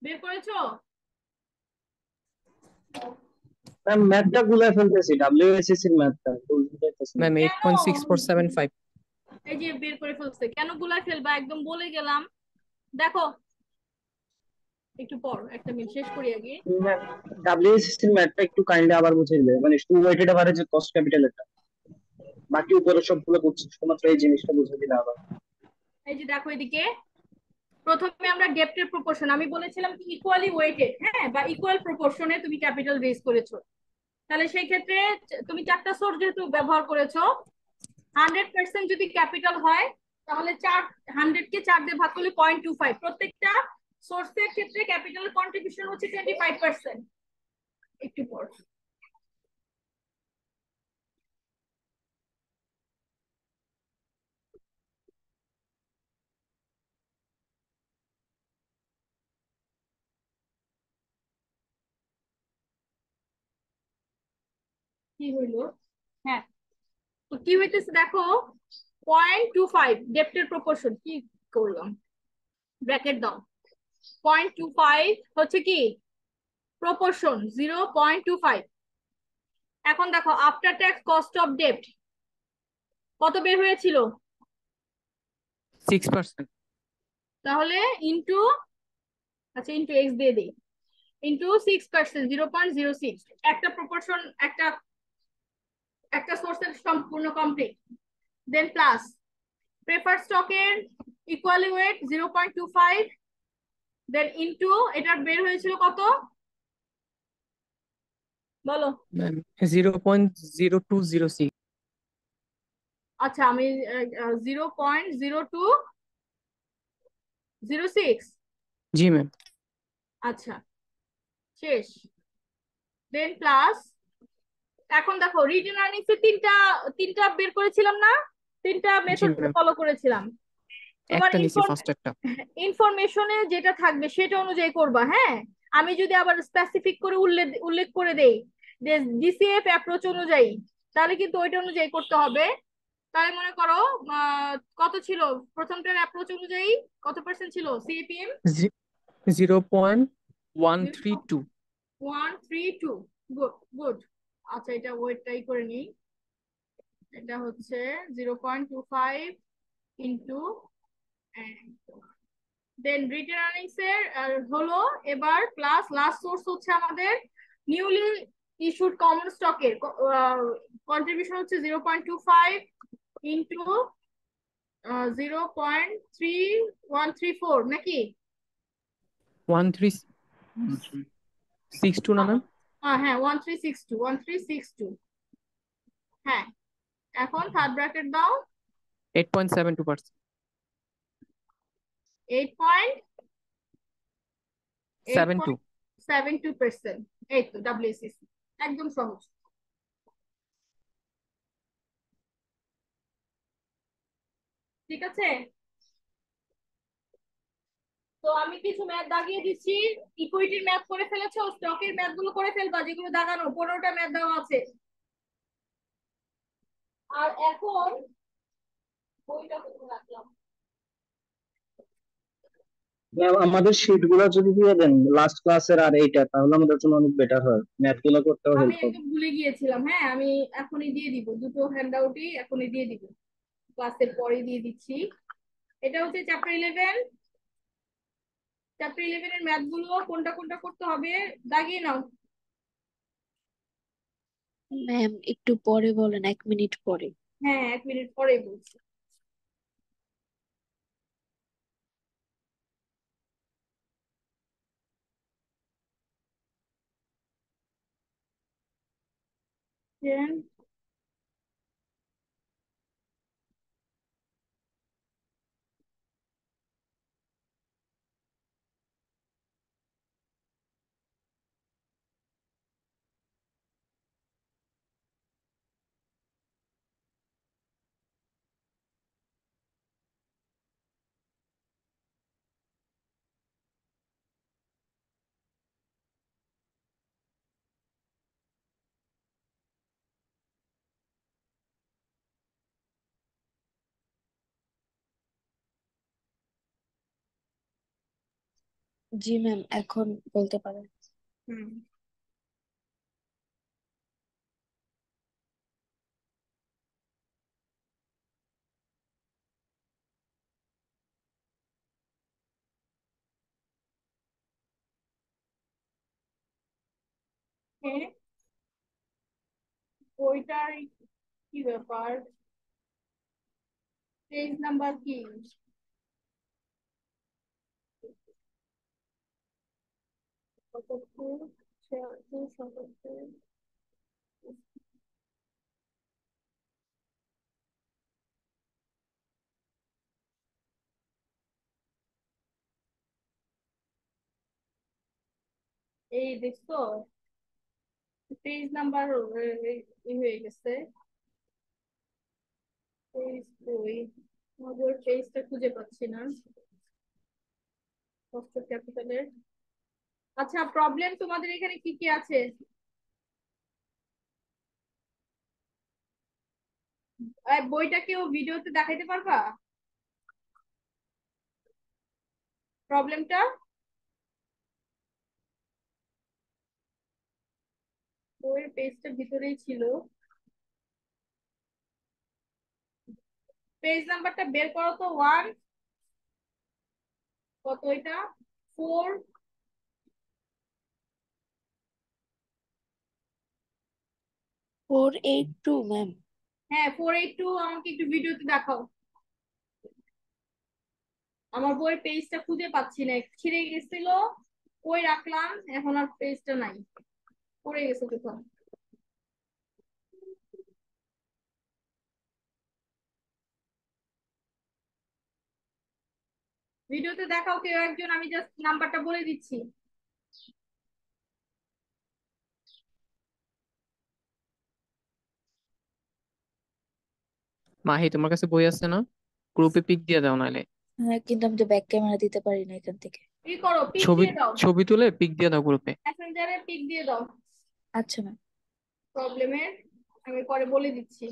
বের করেছো? ম্যাম ম্যাথটা গুলাই ফেলতেছি, ডাব্লিউএসএসসি এর ম্যাথটা বুঝতে পারতেছি না। ম্যাম কেন? 8.6475। এই যে বের করে ফেলছে, কেন গুলা ফেলবা? একদম বলে গেলাম। দেখো, একটু পর, একটা মিনিট শেষ করি আগে। ডাব্লিউএসএসসি এর ম্যাথটা একটু কাইন্ডলি আবার বুঝিয়ে দিলে, মানে to weighted average cost capital এটা, বাকি উপরে সবগুলো বুঝছি, শুধুমাত্র এই জিনিসটা বুঝিয়ে দিলে আবার। এই যে দেখো এদিকে, প্রথমে আমরা ডেপ্টের প্রপোর্শন, আমি বলেছিলাম কি ইকুয়ালি ওয়েটেড, হ্যাঁ, বা ইকুয়াল প্রপোর্শনে তুমি ক্যাপিটাল রেজ করেছো, তাহলে সেই ক্ষেত্রে তুমি চারটা সোর্স যেহেতু ব্যবহার করেছো, 100% যদি ক্যাপিটাল হয় তাহলে 100 কে 4 দিয়ে ভাগ করলে 0.25, প্রত্যেকটা সোর্সের ক্ষেত্রে ক্যাপিটাল কন্ট্রিবিউশন হচ্ছে 25%। একটু পর কি হইলো? হ্যাঁ, তো কি হইতেছে দেখো, 0.25 ডেপ্টের প্রপোর্শন, কি করলাম, ব্র্যাকেট দাও, 0.25 হচ্ছে কি প্রপোর্শন, 0.25। এখন দেখো আফটার ট্যাক্স কস্ট অফ ডেপ্ট কত বের হয়েছিল? 6%। তাহলে ইনটু, আচ্ছা ইনটু এক্স দিয়ে দিই, ইনটু 6%, 0.06। একটা প্রপোর্শন, একটা একটা সোর্সের সম্পূর্ণ কমপ্লিট। দেন প্লাস প্রেফার স্টকের ইকুয়ালি ওয়েট 0.25, দেন ইনটু এটার বের হয়েছিল কত বলো? ম্যাম 0.0206। আচ্ছা আমি 0.0206। জি ম্যাম। আচ্ছা শেষ। দেন প্লাস, এখন দেখো রিটেন আর্নিংস এর তিনটা তিনটা বের করেছিলাম না, তিনটা জি মেথড ম্যাম, ফলো করেছিলাম। তোমার একটা নিছি ফার্স্ট একটা। ইনফরমেশনে যেটা থাকবে সেটা অনুযায়ী করবা, হ্যাঁ। আমি যদি আবার স্পেসিফিক করে উল্লেখ উল্লেখ করে দেই যে ডিসিএফ অ্যাপ্রোচ অনুযায়ী, তাহলে কিন্তু ওইটা অনুযায়ী করতে হবে। তাহলে মনে করো কত ছিল প্রথমটার অ্যাপ্রোচ অনুযায়ী, কত পার্সেন্ট ছিল সিএপিএম? 0.132। 132। Good good. আচ্ছা এটা ওয়েটটাই করে নিই, এটা হচ্ছে 0.25 ইন্টু, দেন রিটেন আর্নিংস এর হলো এবার প্লাস লাস্ট সোর্স হচ্ছে আমাদের নিউলি ইস্যুড কমন স্টকের কন্ট্রিবিউশন হচ্ছে 0.25 ইন্টু 0.3134 নাকি? 1362 না ম্যাম? হ্যাঁ 1362, হ্যাঁ। এখন থার্ড ব্র্যাকেট দাও, 8.72%। 72। 8.72%। এই তো ডাব্লিউসিসি, একদম সহজ। ঠিক আছে, তো আমি কিছু ম্যাথ দাগিয়ে দিচ্ছি। ইকুইটির ম্যাথ করে ফেলেছো, স্টকের ম্যাথ গুলো করে ফেলবা, যেগুলো দাগানো 15টা ম্যাথ দেওয়া আছে। আর এখন বইটা কোথায় রাখলাম? ম্যাম আমাদের শিট গুলো যদি দিয়ে দেন লাস্ট ক্লাসের আর এইটা, তাহলে আমাদের জন্য অনেক বেটার হয়, ম্যাথ গুলো করতেও আমি হেল্প হবে। একদম ভুলে গিয়েছিলাম, হ্যাঁ আমি এখনই দিয়ে দিব, দুটো হ্যান্ডআউটই এখনই দিয়ে দিব, ক্লাসের পরে দিয়ে দিচ্ছি। এটা হচ্ছে চ্যাপ্টার 11। চ্যাপ্টার 11 এর ম্যাথ গুলো কোনটা কোনটা করতে হবে দাগিয়ে নাও। ম্যাম একটু পরে বলেন, 1 মিনিট পরে। হ্যাঁ 1 মিনিট পরে বলছি। Then জি ম্যাম, এখন বলতে পারেন। হুম। হ্যাঁ, ওইটার কি ব্যাপার? পেজ নাম্বার কি? সতর্ক, 76, 77। এই দেখছো, পেজ নাম্বার হয়ে গেছে। পেজ কই? আমাদের পেজটা খুঁজে পাচ্ছি না। ষষ্ঠ ক্যাপিটালের। আচ্ছা, প্রবলেম তোমাদের এখানে কি কি আছে? বইটা কেউ ভিডিওতে দেখাইতে পারবা প্রবলেমটা? বইয়ের পেজটা ভিতরেই ছিল। পেজ নাম্বারটা বের করো তো। ওয়ান, কত এটা? ফোর। 482 ম্যাম। হ্যাঁ, 482। আমাকে একটু ভিডিওতে দেখাও। আমার বইয়ের পেজটা খুঁজে পাচ্ছি না, ছিঁড়ে গেছিল। কই রাখলাম, এখন আর পেজটা নাই, পড়ে গেছে কোথাও। ভিডিওতে দেখাও কেউ একজন, আমি জাস্ট নাম্বারটা বলে দিচ্ছি। মাহি, তোমার কাছে বই আছে না? গ্রুপে পিক দিয়ে দাও নাহলে। হ্যাঁ, কিন্তু আমি তো ব্যাক ক্যামেরা দিতে পারি না এখান থেকে। কি করো, পিক ছবি দিয়ে দাও। ছবি তুলে পিক দিয়ে দাও গ্রুপে। মেসেঞ্জারে পিক দিয়ে দাও আচ্ছা ম্যাম। প্রবলেমের। আমি পরে বলে দিচ্ছি।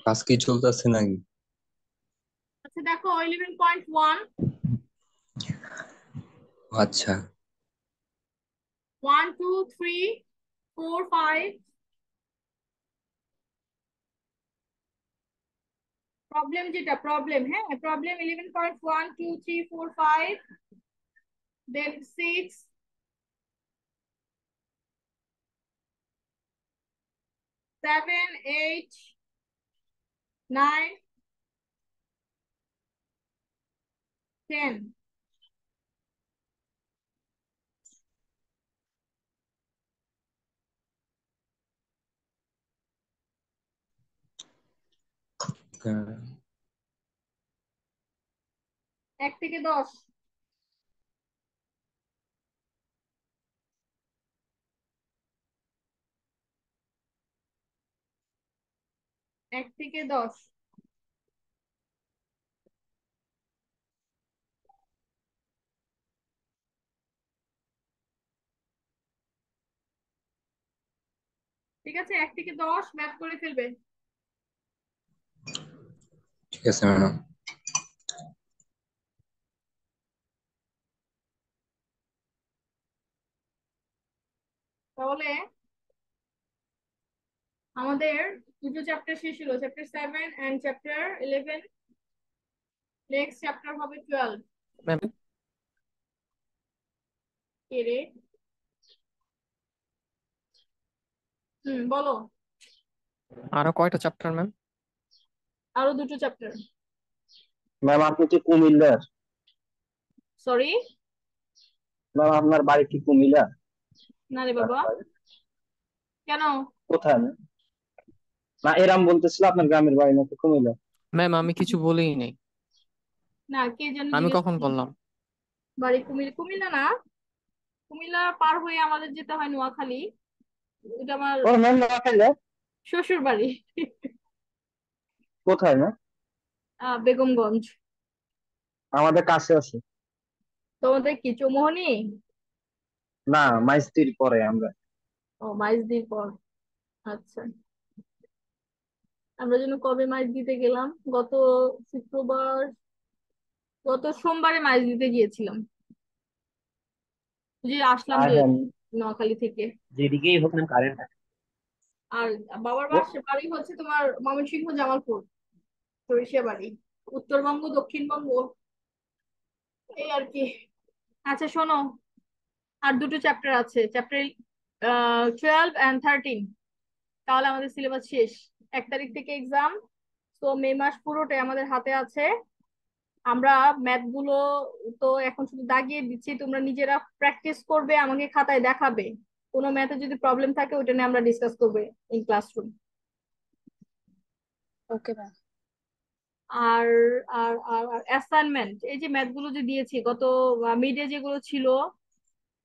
ক্লাস কি চলতেছে নাকি? আচ্ছা দেখো, 11.1। আচ্ছা, 1 2 3 4 5 প্রবলেম যেটা প্রবলেম, হ্যাঁ প্রবলেম 11.1 2 3 4 5 then 6 7 8 9 10 1 থেকে 10 1 থেকে 10 ঠিক আছে, 1 থেকে 10 ম্যাথ করে ফেলবে। ঠিক আছে ম্যাডাম। তাহলে আমাদের দুটো চ্যাপ্টার শেষ হলো, chapter 7 and chapter 11। Next chapter হবে 12। ম্যাম কে রে? বলো। আরো কয়টা চ্যাপ্টার ম্যাম? আরো দুটো চ্যাপ্টার। ম্যাম আপনি কি কুমিল্লার? সরি, ম্যাম আপনার বাড়ি কি কুমিল্লা? না রে বাবা। কেন? কোথায় ম্যাম? না এরাম বলতেছিল আপনার গ্রামের বাড়ি নাকি কুমিল্লা। ম্যাম আমি কিছু বলিই নাই। না, কে যেন আমি জিজ্ঞেস কখন করলো। বললাম? বাড়ি কুমিল্লা? কুমিল্লা না, কুমিল্লা পার হয়ে আমাদের যেতে হয় নোয়াখালী। এটা আমার ও ম্যাম নোয়াখালী? শ্বশুর বাড়ি। কোথায় ম্যাম? বেগমগঞ্জ। আমাদের কাছে আছে। তোমাদের কি চৌমোহনী? না মাইস্ত্রির পরে আমরা। ও, মাইজদির পর। আচ্ছা, আমরা যেন কবে মাইজ দিতে গেলাম, গত শুক্রবার, গত সোমবারে মাইজ দিতে গিয়েছিলাম, যে আসলাম আর যে হ্যাঁ নোয়াখালী থেকে। যেদিকেই হোক ম্যাম কারেন্ট আর বাবার বাড়ি হচ্ছে তোমার ময়মনসিংহ, জামালপুর, সরিষা বাড়ি, উত্তরবঙ্গ দক্ষিণবঙ্গ, এই আর কি। আচ্ছা শোনো, আর দুটো চ্যাপ্টার আছে, চ্যাপ্টার 12 এন্ড 13, তাহলে আমাদের সিলেবাস শেষ। 1 তারিখ থেকে এক্সাম। তো মে মাস পুরোটাই আমাদের হাতে আছে। আমরা ম্যাথ গুলো তো এখন শুধু দাগিয়ে দিচ্ছি, তোমরা নিজেরা প্র্যাকটিস করবে, আমাকে খাতায় দেখাবে। কোনো ম্যাথে যদি প্রবলেম থাকে ওটা নিয়ে আমরা ডিসকাস করবো ইন ক্লাসরুম। Okay ma'am. আর আর আর অ্যাসাইনমেন্ট, এই যে ম্যাথ গুলো যে দিয়েছি গত মিডে যেগুলো ছিল,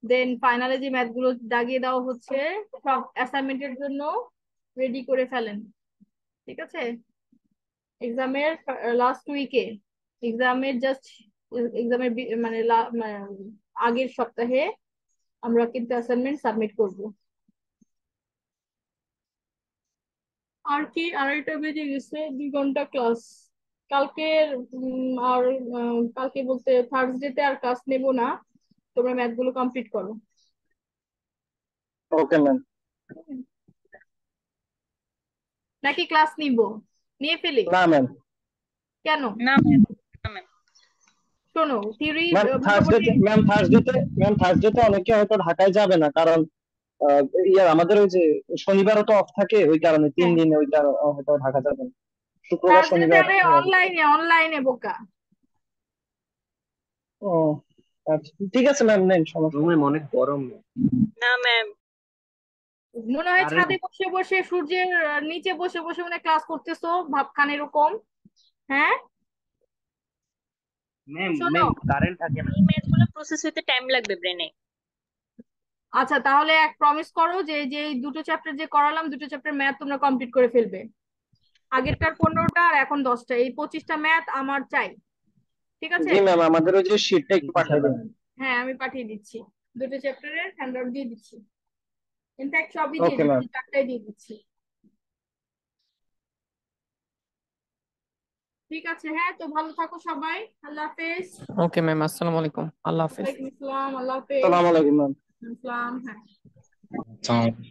দেন ফাইনালে যে ম্যাথ গুলো দাগিয়ে দেওয়া হচ্ছে, সব অ্যাসাইনমেন্টের জন্য রেডি করে ফেলেন। ঠিক আছে, এক্সামের লাস্ট উইকে, এক্সামের জাস্ট এক্সামের মানে আগের সপ্তাহে আমরা কিন্তু অ্যাসাইনমেন্ট সাবমিট করব। আর কি, 2:30 বেজে গেছে, 2 ঘন্টা ক্লাস। কালকে আর কালকে বলতে থার্সডেতে আর ক্লাস নেব না, তোমরা ম্যাথ গুলো কমপ্লিট করো। Okay ma'am. নাকি ক্লাস নিয়ে ফেলি? না ম্যাম। কেন? না ম্যাম, না ম্যাম। শোনো, থিওরি ম্যাম মোটামুটি। থার্সডেতে অনেকে হয়তো ঢাকায় যাবে না, কারণ আমাদের ওই যে শনিবারও তো অফ থাকে, ওই কারণে 3 দিন ওইটা হয়তো ঢাকা যাবে না। শুক্রবার থার্সডে শনিবার অনলাইনে, অনলাইনে বোকা। ও আচ্ছা ঠিক আছে ম্যাম, নেন সমস্যা নেই। অনেক গরম। না ম্যাম। মনে হয় ছাদে বসে বসে সূর্যের নিচে বসে বসে মনে ক্লাস করতেছো, ভাবখান এরকম। হ্যাঁ ম্যাম শোনো, ম্যাম কারেন্ট থাকে না। এই ম্যাথগুলো প্রসেস হতে টাইম লাগবে ব্রেনে। আচ্ছা তাহলে এক প্রমিস করো যে যে এই দুটো চ্যাপ্টার যে করালাম, দুটো চ্যাপ্টার ম্যাথ তোমরা কমপ্লিট করে ফেলবে। আগেরটার 15টা আর এখন 10টা, এই 25টা ম্যাথ আমার চাই। ঠিক আছে? জি ম্যাম, আমাদের ওই যে শীটটা একটু পাঠিয়ে দিন। হ্যাঁ আমি পাঠিয়ে দিচ্ছি, দুটো চ্যাপ্টারের হ্যান্ডআউট দিয়ে দিচ্ছি। ইনফ্যাক্ট সবই দিয়ে ওকে ম্যাম। দিচ্ছি, চারটাই দিয়ে দিচ্ছি। ঠিক আছে, হ্যাঁ তো ভালো থাকো সবাই, আল্লাহ হাফেজ। ওকে ম্যাম, আসসালামু আলাইকুম, আল্লাহ হাফেজ। ওয়ালাইকুম আসসালাম, আল্লাহ হাফেজ। আসসালামু আলাইকুম ম্যাম। ইসলাম, হ্যাঁ। আসসালামু আলাইকুম।